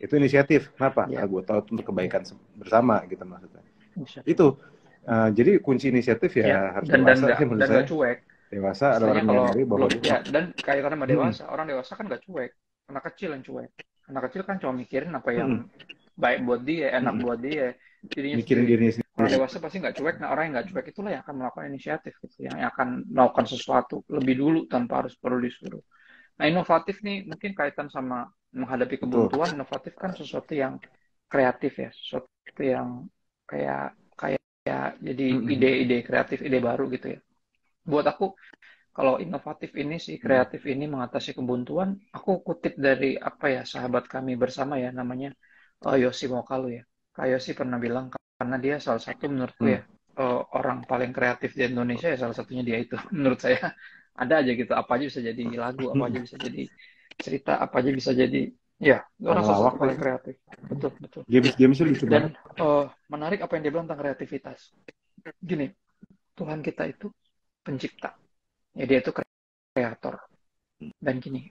itu inisiatif. Kenapa? Ya. Gue tahu untuk kebaikan bersama gitu maksudnya. Bisa. Itu jadi kunci inisiatif ya harus dan dewasa sih menurut saya. gak cuek. Dewasa ada Istilahnya orang kalau menyadari bahwa belum ya, dan kayak karena sama dewasa, orang dewasa kan gak cuek, anak kecil yang cuek. Anak kecil kan cuma mikirin apa yang baik buat dia, enak buat dia, dirinya mikirin sendiri. dirinya sendiri. Orang dewasa pasti nggak cuek. Nah, orang yang nggak cuek itulah yang akan melakukan inisiatif gitu, yang akan melakukan sesuatu lebih dulu tanpa harus perlu disuruh. Nah, inovatif nih mungkin kaitan sama menghadapi kebuntuan. Inovatif kan sesuatu yang kreatif ya, sesuatu yang kayak jadi ide-ide kreatif, ide baru gitu ya. Buat aku, kalau inovatif ini sih, kreatif ini mengatasi kebuntuan, aku kutip dari apa ya, sahabat kami bersama ya, namanya Yosi Mokalu ya. Kak Yosi pernah bilang, karena dia salah satu menurutku ya, orang paling kreatif di Indonesia ya, salah satunya dia itu. Menurut saya, ada aja gitu, apa aja bisa jadi lagu, apa aja bisa jadi cerita, apa aja bisa jadi, ya, orang salah satu paling kreatif. Betul, betul. Games lucu Dan menarik apa yang dia bilang tentang kreativitas. Gini, Tuhan kita itu pencipta. Ya, dia itu kreator. Dan gini,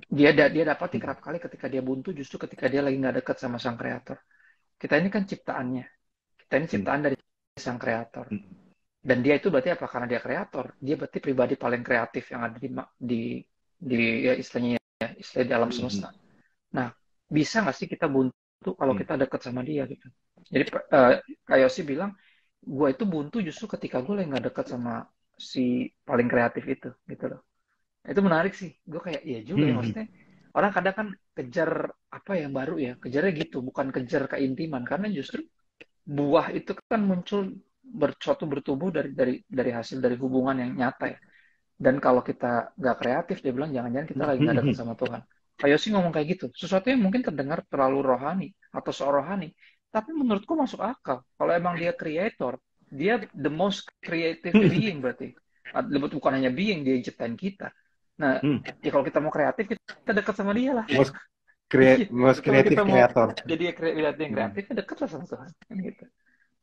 dia dapati kerap kali ketika dia buntu, justru ketika dia lagi nggak dekat sama sang kreator. Kita ini kan ciptaannya. Kita ini ciptaan dari sang kreator. Dan dia itu berarti apa? Karena dia kreator, dia berarti pribadi paling kreatif yang ada di ya istilahnya ya, istilah dalam semesta. Nah, bisa nggak sih kita buntu kalau kita dekat sama dia gitu? Jadi Kak Yosi bilang, gue itu buntu justru ketika gue lagi nggak dekat sama si paling kreatif itu gitu loh. Itu menarik sih. Gue kayak iya juga ya, maksudnya orang kadang kan kejar apa yang baru ya, kejarnya gitu, bukan kejar keintiman, karena justru buah itu kan muncul suatu bertumbuh dari hasil dari hubungan yang nyata ya. Dan kalau kita nggak kreatif, dia bilang jangan-jangan kita lagi nggak dekat sama Tuhan. Kayak sih ngomong kayak gitu, sesuatu yang mungkin terdengar terlalu rohani atau rohani, tapi menurutku masuk akal. Kalau emang dia creator, dia the most creative being berarti. Bukan hanya being, dia yang ciptain kita. Nah, ya kalau kita mau kreatif, kita dekat sama dia lah. Most creative creator. Jadi yang kreatif, dekat lah sama Tuhan. Kan gitu.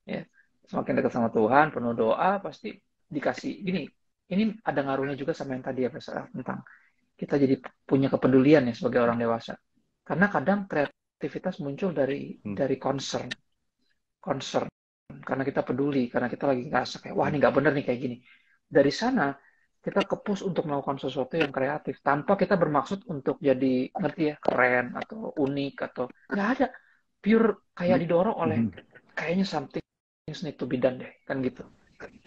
Ya, semakin dekat sama Tuhan, penuh doa, pasti dikasih. Gini, ini ada ngaruhnya juga sama yang tadi ya, Pak, tentang kita jadi punya kepedulian ya sebagai orang dewasa. Karena kadang kreativitas muncul dari concern. Karena kita peduli, karena kita lagi ngerasa kayak, wah ini nggak bener nih kayak gini. Dari sana, kita ke-push untuk melakukan sesuatu yang kreatif. Tanpa kita bermaksud untuk jadi, ngerti ya, keren, atau unik, atau nggak ada. Pure kayak didorong oleh, kayaknya something need to be done deh, kan gitu.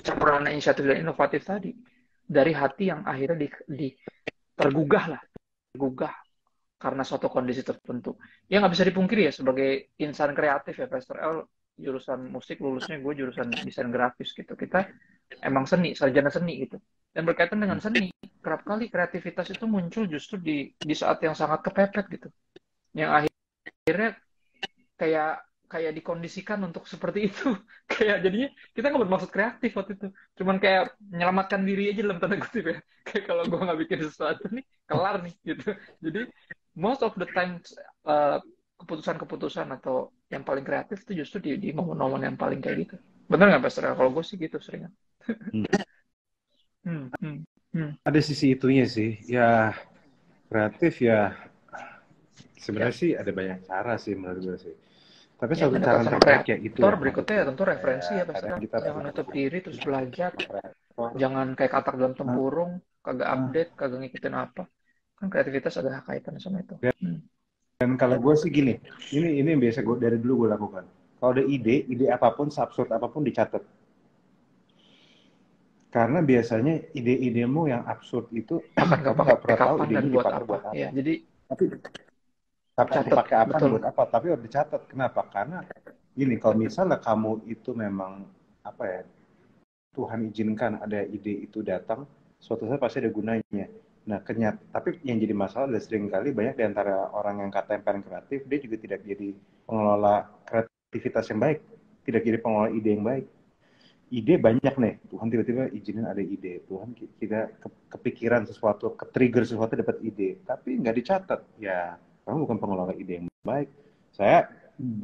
Campuran inisiatif dan inovatif tadi. Dari hati yang akhirnya tergugah karena suatu kondisi tertentu. Ya nggak bisa dipungkiri ya, sebagai insan kreatif ya, Pastor L, jurusan musik, lulusnya gue jurusan desain grafis gitu. Kita emang sarjana seni gitu. Dan berkaitan dengan seni, kerap kali kreativitas itu muncul justru di saat yang sangat kepepet gitu. Yang akhirnya kayak dikondisikan untuk seperti itu. Kayak jadinya kita nggak bermaksud kreatif waktu itu. Cuman kayak menyelamatkan diri aja dalam tanda kutip ya. Kayak kalau gue nggak bikin sesuatu nih, kelar nih gitu. Jadi most of the time keputusan-keputusan atau yang paling kreatif itu justru di momen-momen yang paling kayak gitu. Bener nggak Pastor? Kalau gue sih gitu seringan. Ada sisi itunya sih. Ya kreatif ya. Sebenarnya sih ada banyak cara sih menurut gue sih. Tapi ya, satu cara terbaik ya itu. Berikutnya ya tentu referensi ya Pastor. Jangan nutup diri terus belajar. Jangan kayak katak dalam tempurung, kagak update, kagak ngikutin apa. Kan kreativitas ada kaitan sama itu. Dan kalau gue sih gini, ini yang biasa gue dari dulu gue lakukan. Kalau ada ide apapun, seabsurd apapun dicatat. Karena biasanya ide-idemu yang absurd itu akan nggak pernah tahu idenya dipakai buat apa. Ya, jadi tapi dipakai apa buat apa, tapi harus dicatat. Kenapa? Karena gini, kalau misalnya kamu itu memang apa ya, Tuhan izinkan ada ide itu datang, suatu saat pasti ada gunanya. Nah, tapi yang jadi masalah adalah seringkali banyak di antara orang yang kata yang paling kreatif, dia juga tidak jadi pengelola kreativitas yang baik, tidak jadi pengelola ide yang baik. Ide banyak nih, Tuhan tiba-tiba izinin ada ide, Tuhan kita kepikiran sesuatu, ke-trigger sesuatu dapat ide, tapi nggak dicatat, ya kamu bukan pengelola ide yang baik. Saya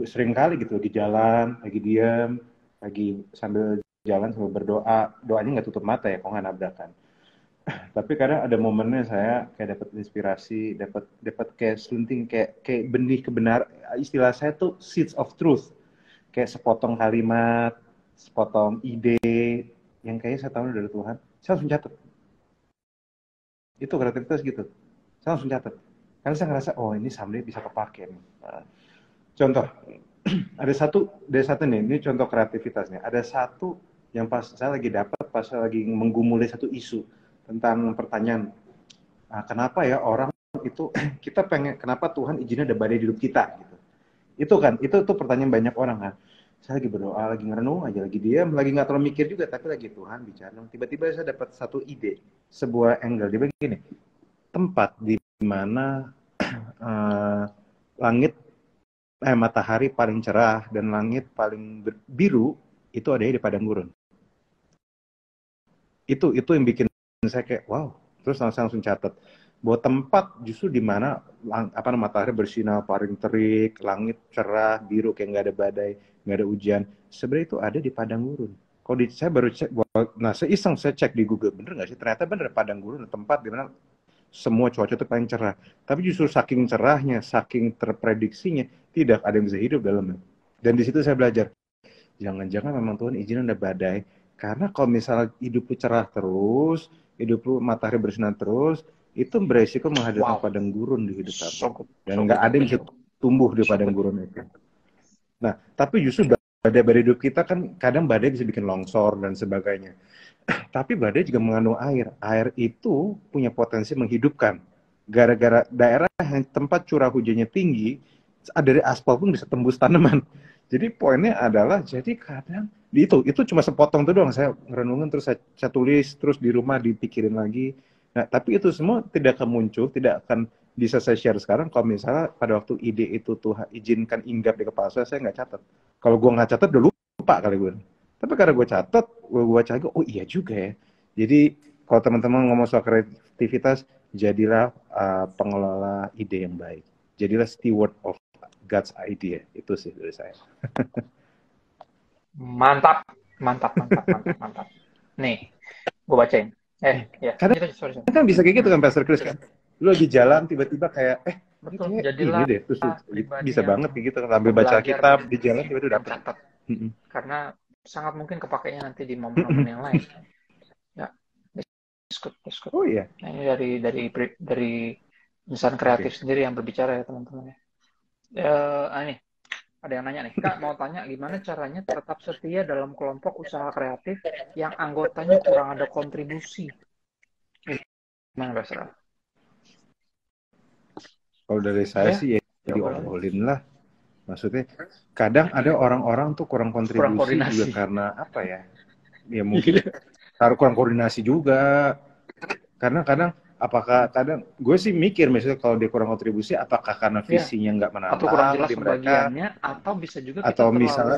sering kali gitu di jalan, lagi diam, lagi sambil jalan sambil berdoa, doanya nggak tutup mata ya, kok nggak nabrakan. Tapi kadang ada momennya saya kayak dapat inspirasi, dapat dapat kayak selenting kayak benih kebenaran. Istilah saya tuh seeds of truth. Kayak sepotong kalimat, sepotong ide yang kayaknya saya tahu dari Tuhan. Saya langsung catat. Itu kreativitas gitu. Saya langsung catat. Karena saya ngerasa, oh ini someday bisa kepake nih. Nah, contoh, ada satu nih, ini contoh kreativitasnya. Ada satu yang pas saya lagi dapat, pas saya lagi menggumuli satu isu tentang pertanyaan, kenapa ya orang itu, kita pengen, kenapa Tuhan izinnya ada badai di hidup kita gitu. Itu kan, itu tuh pertanyaan banyak orang kan. Saya lagi berdoa, lagi ngerenung aja, lagi diam, lagi nggak terlalu mikir juga, tapi lagi Tuhan bicara. Tiba-tiba saya dapat satu ide, sebuah angle. Dia bilang gini, tempat di mana uh, langit, matahari paling cerah dan langit paling biru itu ada di padang gurun. Itu yang bikin saya kayak wow. Terus langsung catat bahwa tempat justru di mana matahari bersinar paling terik, langit cerah, biru kayak nggak ada badai, nggak ada hujan. Sebenarnya itu ada di padang gurun. Kalau saya baru cek, nah saya iseng saya cek di Google, bener nggak sih? Ternyata bener padang gurun tempat di mana semua cuaca itu paling cerah. Tapi justru saking cerahnya, saking terprediksinya, tidak ada yang bisa hidup dalamnya. Dan di situ saya belajar, jangan-jangan memang Tuhan izinin ada badai. Karena kalau misalnya hidup lu cerah terus, hidup lu matahari bersinar terus, itu beresiko menghadirkan Wow, padang gurun di hidup kamu. so good, Dan so nggak good, ada yang bisa tumbuh di so padang good. gurun itu. Nah, tapi justru badai-badai hidup kita kan kadang badai bisa bikin longsor dan sebagainya. Tapi badai juga mengandung air. Air itu punya potensi menghidupkan. Gara-gara daerah yang tempat curah hujannya tinggi, dari aspal pun bisa tembus tanaman. Jadi poinnya adalah, jadi kadang itu cuma sepotong tuh doang. Saya ngerenungin terus saya tulis terus di rumah dipikirin lagi. Nah, tapi itu semua tidak akan muncul, tidak akan bisa saya share sekarang kalau misalnya pada waktu ide itu Tuhan izinkan hinggap di kepala saya nggak catat. Kalau gue nggak catat udah lupa kali gue. Tapi karena gue catat, gue baca lagi, oh iya juga ya. Jadi kalau teman-teman ngomong soal kreativitas, jadilah pengelola ide yang baik. Jadilah steward of God's idea. Itu sih dari saya. Mantap, mantap, mantap, mantap, mantap. Nih, gue bacain. Ya, Kadang lanjut aja, sorry. kan bisa kayak gitu kan Pastor Chris kan. Lu lagi jalan tiba-tiba kayak, ini Betul, kayak ini jadilah deh. Terus pribadi bisa yang banget kayak gitu. Sambil baca pembelajar kitab di jalan tiba-tiba dan dapet. catat. Karena sangat mungkin kepakainya nanti di momen-momen yang lain. Ya, that's good. Oh iya. Nah, ini dari insan kreatif sendiri yang berbicara ya teman-teman ya. Ini ada yang nanya nih, Kak mau tanya gimana caranya tetap setia dalam kelompok usaha kreatif yang anggotanya kurang ada kontribusi. Gimana Basra? Kalau dari saya sih ya diobrolin lah. Maksudnya kadang ada orang-orang tuh kurang kontribusi juga karena apa ya? Ya mungkin kurang koordinasi juga. Karena kadang kadang gue sih mikir misalnya kalau dia kurang kontribusi apakah karena visinya nggak menantang atau kurang jelas di mereka pembagiannya atau bisa juga kita atau terlalu misalnya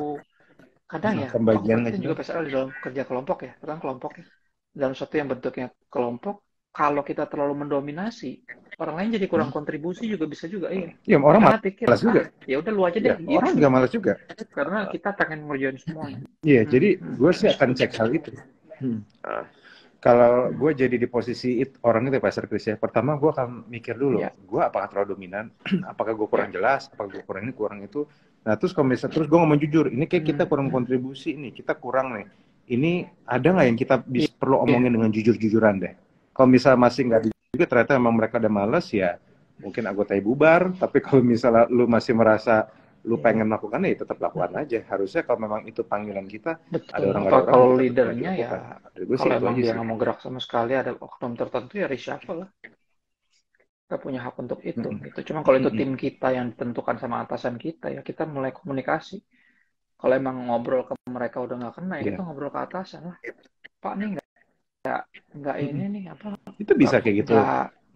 kadang ya pembagiannya juga PSL di dalam kerja kelompok ya tentang kelompok ya dalam suatu yang bentuknya kelompok kalau kita terlalu mendominasi orang lain jadi kurang kontribusi juga bisa juga ya orang malas juga ya udah lu aja deh orang juga malas juga karena kita pengen ngerjain semuanya jadi gue sih akan cek hal itu kalau gue jadi di posisi orang itu Pastor Chris ya, pertama gue akan mikir dulu, gue apakah terlalu dominan, apakah gue kurang jelas, apakah gue kurang ini, kurang itu. Nah terus kalau misalnya terus gue ngomong jujur, ini kayak kita kurang kontribusi nih, kita kurang nih. Ini ada nggak yang kita perlu omongin dengan jujur-jujuran deh. Kalau misalnya masih nggak juga ternyata emang mereka udah males ya, mungkin anggotanya bubar. Tapi kalau misalnya lu masih merasa lu pengen melakukan ya tetap lakukan aja. Harusnya kalau memang itu panggilan kita, betul. ada orang Kalau leadernya ya, kalau emang dia nggak mau gerak sama sekali ada oknum tertentu ya reshuffle lah. Kita punya hak untuk itu. Gitu. Cuma kalau itu tim kita yang ditentukan sama atasan kita ya kita mulai komunikasi. Kalau emang ngobrol ke mereka udah nggak kena ya kita ngobrol ke atasan lah. Pak nih nggak ini nih apa? Itu bisa kayak gitu.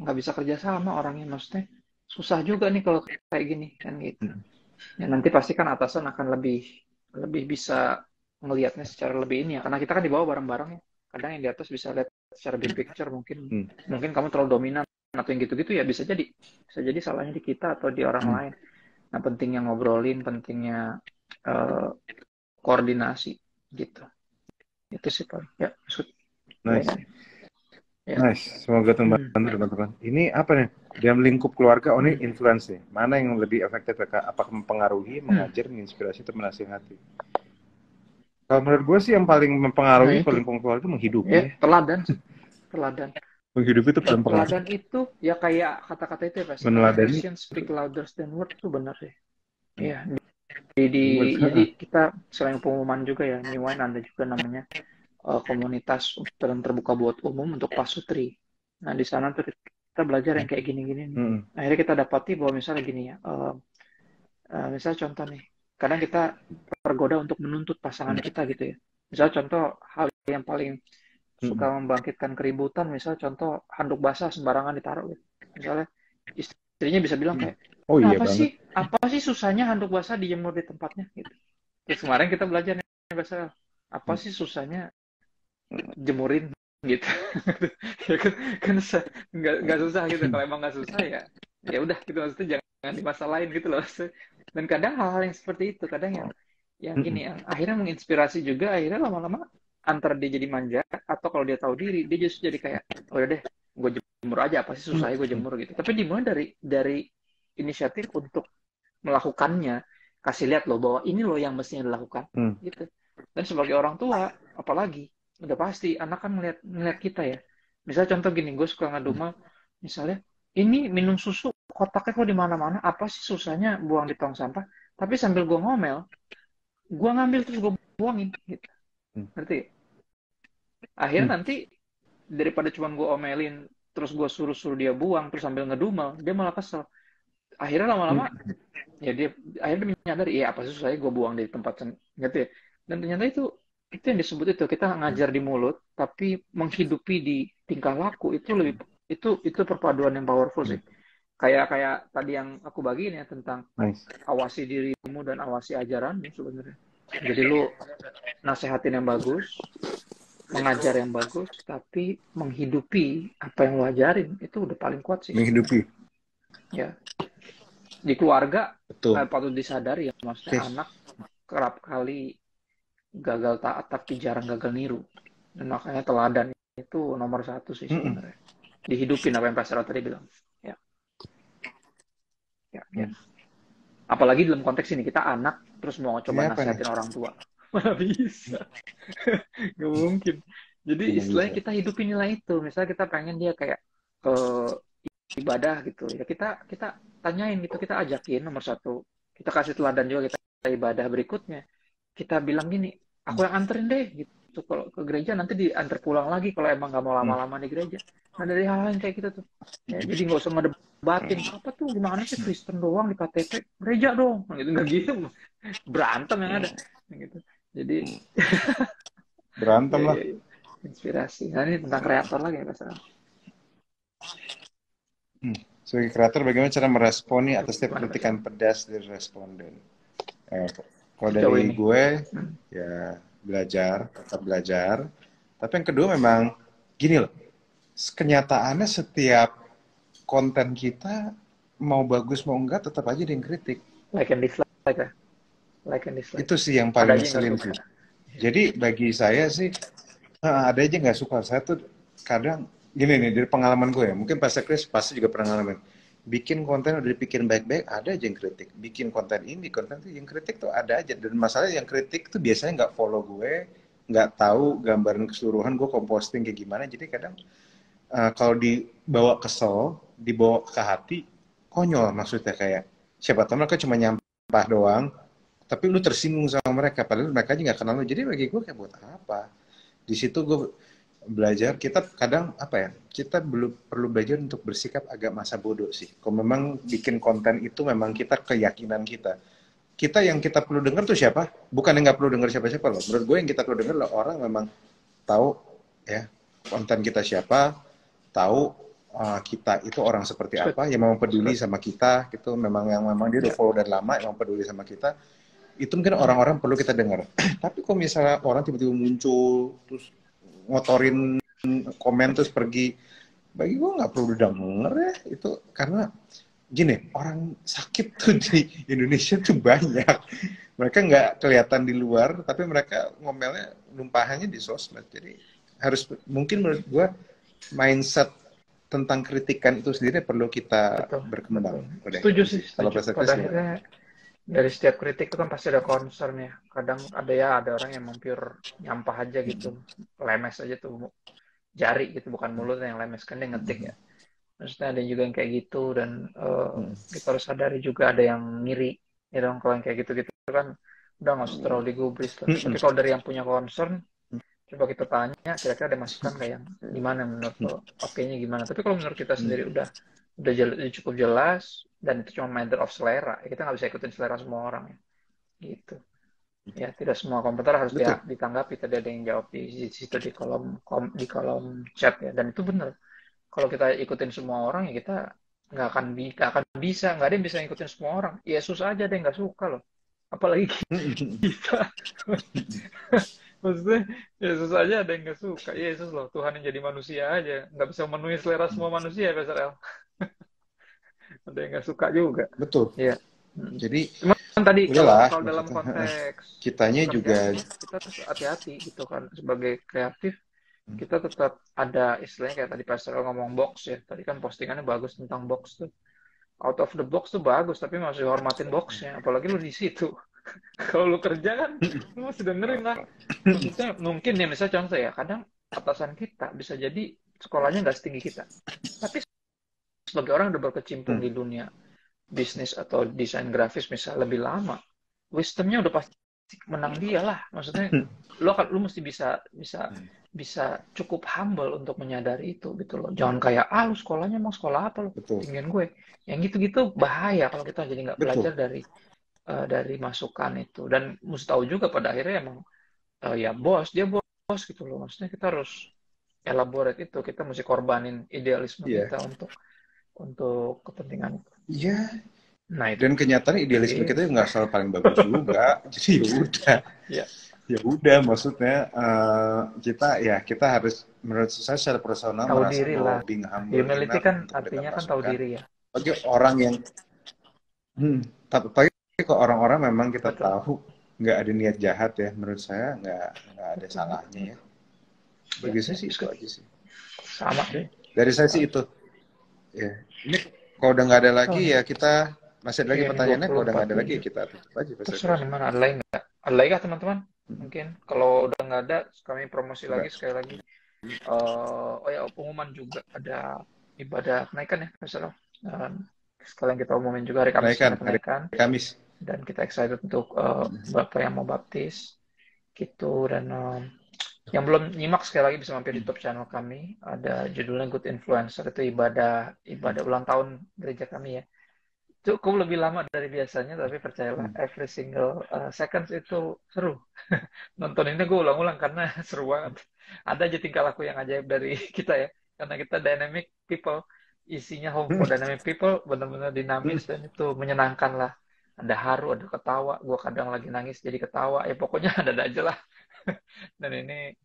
Nggak bisa kerja sama orangnya maksudnya susah juga nih kalau kayak gini kan gitu. Ya nanti pasti kan atasan akan lebih bisa ngelihatnya secara lebih ini ya karena kita kan di bawah bareng-bareng ya kadang yang di atas bisa lihat secara big picture mungkin kamu terlalu dominan atau yang gitu-gitu ya bisa jadi salahnya di kita atau di orang lain. Nah pentingnya ngobrolin, pentingnya koordinasi gitu. Itu sih paling ya maksud. Nice. Ya. Nice, semoga Hmm. membantu teman-teman. Ini apa nih? Dalam lingkup keluarga, oh ini Hmm. influence nih. Mana yang lebih efektif ya, Kak? Apakah mempengaruhi, Hmm. mengajar, menginspirasi, atau menasihati? Kalau menurut gue sih yang paling Nah mempengaruhi, itu paling keluarga itu menghidupi ya ya. teladan sih, teladan. Menghidupi itu paling pengaruh. Teladan itu ya kayak kata-kata itu ya pasti apa, Meneladani. action speak louder than word itu benar sih. Hmm. Iya, jadi Bener. kita selain pengumuman juga ya, New Wine ada juga namanya komunitas dan terbuka buat umum untuk pasutri. Nah di sana tuh kita belajar yang kayak gini-gini nih. Hmm. Akhirnya kita dapati bahwa misalnya gini ya, misalnya contoh nih, kadang kita tergoda untuk menuntut pasangan kita gitu ya. Misalnya contoh hal yang paling suka Hmm. membangkitkan keributan, misalnya contoh handuk basah sembarangan ditaruh gitu. Misalnya istrinya bisa bilang kayak, Oh iya apa banget. sih, apa sih susahnya handuk basah dijemur di tempatnya gitu. Terus kemarin kita belajar nih bahasa, apa sih susahnya jemurin gitu. Ya kan nggak susah gitu, kalau emang nggak susah ya ya udah gitu, maksudnya jangan dimasalahin gitu loh maksudnya. Dan kadang hal-hal yang seperti itu kadang yang Hmm. gini yang akhirnya menginspirasi juga, akhirnya lama-lama antara dia jadi manja atau kalau dia tahu diri dia justru jadi kayak, oh ya deh gue jemur aja, apa sih susahnya gue jemur gitu. Tapi dimulai dari inisiatif untuk melakukannya, kasih lihat loh bahwa ini loh yang mestinya dilakukan Hmm. gitu. Dan sebagai orang tua apalagi udah pasti anak kan ngeliat kita ya. Misalnya contoh gini, gue suka ngedumel misalnya, ini minum susu kotaknya kok di mana-mana, apa sih susahnya buang di tong sampah. Tapi sambil gue ngomel, gue ngambil terus gue buangin gitu. Hmm. Ngerti gak? Akhirnya Hmm. nanti daripada cuma gue omelin terus gue suruh-suruh dia buang terus sambil ngedumel, dia malah kesel. Akhirnya Hmm. lama-lama ya dia akhirnya menyadari, iya apa sih susahnya gue buang di tempat gitu ya. Dan ternyata itu yang disebut itu kita ngajar di mulut tapi menghidupi di tingkah laku, itu lebih, itu perpaduan yang powerful sih. Kayak kayak tadi yang aku bagiin ya tentang Nice. awasi dirimu dan awasi ajaranmu sebenarnya. Jadi lu nasehatin yang bagus, mengajar yang bagus, tapi menghidupi apa yang lu ajarin itu udah paling kuat sih sebenarnya. Menghidupi. Ya, di keluarga Betul. patut disadari ya, maksudnya Oke. anak kerap kali gagal taat tapi jarang gagal niru. Dan makanya teladan itu nomor satu sih Hmm. sebenarnya. Dihidupin apa yang Pastor tadi bilang. Ya, ya, ya. Hmm. Apalagi dalam konteks ini kita anak terus mau Ini coba apa nih? nasihatin orang tua. Mana bisa. Gak mungkin. Jadi Ini istilahnya bisa. kita hidupin nilai itu. Misalnya kita pengen dia kayak uh, ibadah gitu. Ya kita kita tanyain gitu, kita ajakin nomor satu. Kita kasih teladan juga, kita ibadah berikutnya. Kita bilang gini, aku yang anterin deh gitu kalau ke gereja, nanti diantar pulang lagi kalau emang nggak mau Hmm. lama-lama di gereja. Nah dari hal-hal yang kayak gitu tuh ya, jadi nggak usah ngedebatin apa tuh gimana sih Kristen doang di KTP, gereja dong gitu, nggak gitu, berantem yang ada gitu. Jadi Berantem ya, lah. ya, ya. Inspirasi. Nah ini tentang kreator lagi ya pasal. Hmm. Sebagai kreator, bagaimana cara meresponi atas setiap Gimana kritikan pasal pedas dari responden? Eh, Kalau sejauh dari ini? gue, Hmm. ya belajar, tetap belajar. Tapi yang kedua memang gini loh, kenyataannya setiap konten kita mau bagus mau enggak tetap aja ada yang kritik. Like and dislike ya, like and dislike. Itu sih yang Ada paling aja yang nggak ngeselin suka. sih. Jadi bagi saya sih ada aja nggak suka. Saya tuh kadang gini nih dari pengalaman gue ya. Mungkin Pastor Chris pasti juga pernah ngalamin. Bikin konten udah dipikirin baik-baik, ada aja yang kritik. Bikin konten ini, konten itu yang kritik tuh ada aja. Dan masalahnya yang kritik tuh biasanya nggak follow gue, nggak tahu gambaran keseluruhan gue composting kayak gimana. Jadi kadang kalau dibawa kesel, dibawa ke hati, konyol maksudnya kayak siapa tahu mereka cuma nyampah doang, tapi lu tersinggung sama mereka, padahal mereka aja nggak kenal lu. Jadi bagi gue kayak buat apa? Di situ gue belajar, kita kadang apa ya, kita belum perlu belajar untuk bersikap agak masa bodoh sih. Kalau memang bikin konten itu memang kita keyakinan kita. Kita yang kita perlu dengar tuh siapa? Bukan yang nggak perlu dengar siapa-siapa loh. Menurut gue yang kita perlu dengar loh orang memang tahu ya konten kita siapa, tahu kita itu orang seperti apa, yang memang peduli sama kita, gitu. Memang yang memang dia udah Ya. follow dari lama, yang memang peduli sama kita. Itu mungkin orang-orang perlu kita dengar. Tapi kok misalnya orang tiba-tiba muncul terus ngotorin komen terus pergi, bagi gue nggak perlu denger ya itu. Karena gini, orang sakit tuh di Indonesia tuh banyak, mereka nggak kelihatan di luar tapi mereka ngomelnya numpahannya di sosmed. Jadi harus, mungkin menurut gue mindset tentang kritikan itu sendiri perlu kita Betul, berkembang. betul. Udah Setuju gitu sih, sih. Kalau setuju. Pastor Pada Chris gimana? akhirnya dari setiap kritik itu kan pasti ada concern ya. Kadang ada orang yang mampir nyampah aja gitu, lemes aja tuh jari gitu, bukan mulut yang lemes kan dia ngetik ya. Maksudnya ada juga yang kayak gitu dan kita harus sadari juga ada yang ngiri. Ya dong, kalau yang kayak gitu-gitu kan udah nggak usah terlalu digubris lah. Tapi kalau dari yang punya concern, coba kita tanya kira-kira ada masukan nggak yang gimana menurut lo, oke-nya gimana. Tapi kalau menurut kita sendiri udah cukup jelas dan itu cuma matter of selera, ya kita nggak bisa ikutin selera semua orang ya gitu ya. Tidak semua komentar harus Betul. ditanggapi. Tadi ada yang jawab di situ di kolom chat ya, dan itu benar. Kalau kita ikutin semua orang ya kita nggak akan bisa, nggak ada yang bisa ngikutin semua orang. Yesus aja ada yang nggak suka loh, apalagi kita. Maksudnya Yesus aja ada yang nggak suka. Yesus loh, Tuhan yang jadi manusia aja nggak bisa memenuhi selera semua manusia, Pastor El. Ada yang nggak suka juga Betul. ya. Jadi Cuman tadi kalau udahlah kalau dalam maksudnya konteks kitanya pekerjaan juga ya kita harus hati-hati gitu kan, sebagai kreatif kita tetap ada istilahnya kayak tadi Pastor El ngomong box ya, tadi kan postingannya bagus tentang box tuh. Out of the box tuh bagus, tapi masih hormatin boxnya, apalagi lu di situ. Kalau lu kerja kan lu masih dengerin lah. Maksudnya mungkin ya, misalnya contoh ya, kadang atasan kita bisa jadi sekolahnya nggak setinggi kita, tapi sebagai orang yang udah berkecimpung di dunia bisnis atau desain grafis misal lebih lama, wisdomnya udah pasti menang dia lah. Maksudnya lu mesti bisa bisa bisa cukup humble untuk menyadari itu gitu loh. Jangan kayak lu sekolahnya mau sekolah apa lo betul. tinggian gue, yang gitu-gitu bahaya kalau kita jadi nggak belajar Betul. dari masukan itu. Dan mesti tahu juga pada akhirnya emang ya dia bos gitu loh. Maksudnya kita harus elaborate itu, kita mesti korbanin idealisme Iya. kita untuk kepentingan itu. Iya. Nah itu Dan kenyataan idealisme kita gitu. nggak selalu paling bagus juga. Jadi ya udah. Ya, Ya udah, maksudnya kita harus, menurut saya secara personal tahu merasa diri bahwa lah. being humble Humility enough kan untuk memberikan artinya kan tahu masukan diri ya. bagi orang yang tapi kalau orang-orang memang kita Betul. tahu nggak ada niat jahat ya, menurut saya nggak ada Betul. salahnya ya. Ya, Bagi saya ya, sih itu aja sih. sama sih. Dari saya sih itu. Ya. Ini kalau udah nggak ada Oh, lagi ya kita masih ada lagi iya, ini pertanyaannya. Kalau udah nggak 24 ada lagi ya menit. kita tutup aja. Terserah nih, mana ada lagi nggak? Ada lagi kah teman-teman? Mungkin kalau udah nggak ada, kami promosi lagi Enggak. sekali lagi. Oh ya, pengumuman juga ada ibadah kenaikan ya, Pastor. Sekalian kita umumin juga hari Kamis ada Hari kenaikan, Kamis. dan kita excited untuk Bapak yang mau baptis gitu. Dan yang belum nyimak sekali lagi bisa mampir di YouTube channel kami, ada judulnya Good Influencer, itu ibadah ulang tahun gereja kami ya. Cukup lebih lama dari biasanya, tapi percayalah every single seconds itu seru. Nonton ini gue ulang-ulang karena seru banget. Ada aja tingkah laku yang ajaib dari kita ya, karena kita dynamic people, isinya home for dynamic people, benar-benar dinamis dan itu menyenangkan lah. Ada haru, ada ketawa, gue kadang lagi nangis jadi ketawa, ya pokoknya ada aja lah. Dan ini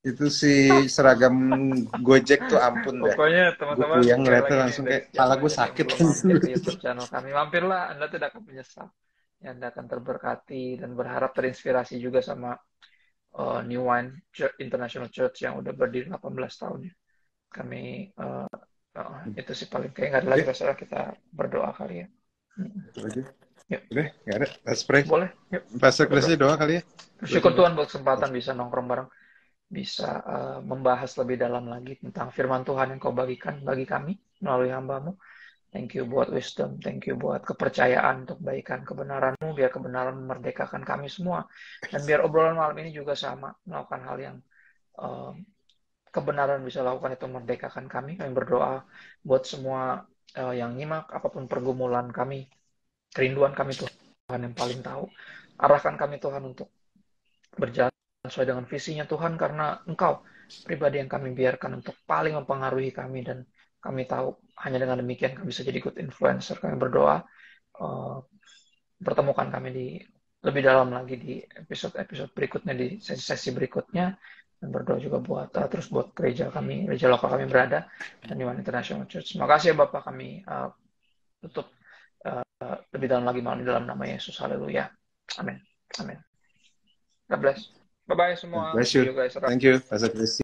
Itu si seragam Gojek tuh ampun dah. pokoknya Gue teman-teman puyeng sekali ngeliatnya lagi nih, langsung dari kayak kepala gue siapanya nih yang sakit. belum mampir ke YouTube channel kami, mampirlah, Anda tidak akan menyesal. Ya, Anda akan terberkati dan berharap terinspirasi juga sama New Wine International Church yang udah berdiri 18 tahun ya. Kami itu sih paling kayak nggak ada lagi, Oke, Pastor, kita berdoa kali ya. itu aja. Yuk, Udah, nggak ada. Let's pray. boleh. Yuk, Pastor kita Chris berdoa. doa kali ya. Bersyukur Tuhan buat kesempatan bisa nongkrong bareng, bisa membahas lebih dalam lagi tentang firman Tuhan yang kau bagikan bagi kami melalui hamba-Mu. Thank you buat wisdom, thank you buat kepercayaan untuk kebaikan kebenaran-Mu, biar kebenaran memerdekakan kami semua. Dan biar obrolan malam ini juga sama, melakukan hal yang kebenaran bisa lakukan itu merdekakan kami. Kami berdoa buat semua yang nyimak, apapun pergumulan kami, kerinduan kami Tuhan yang paling tahu. Arahkan kami Tuhan untuk berjalan sesuai dengan visinya Tuhan, karena Engkau pribadi yang kami biarkan untuk paling mempengaruhi kami, dan kami tahu hanya dengan demikian kami bisa jadi good influencer. Kami berdoa pertemukan kami lebih dalam lagi di episode berikutnya, di sesi berikutnya, dan berdoa juga buat terus buat gereja kami, gereja lokal kami berada, dan New Wine International Church. Terima kasih ya Bapak, kami tutup lebih dalam lagi malam di dalam nama Yesus. Haleluya. Amin. Amin. God bless. Bye-bye semua. Bless See you. you guys. Thank you, Pastor Chris.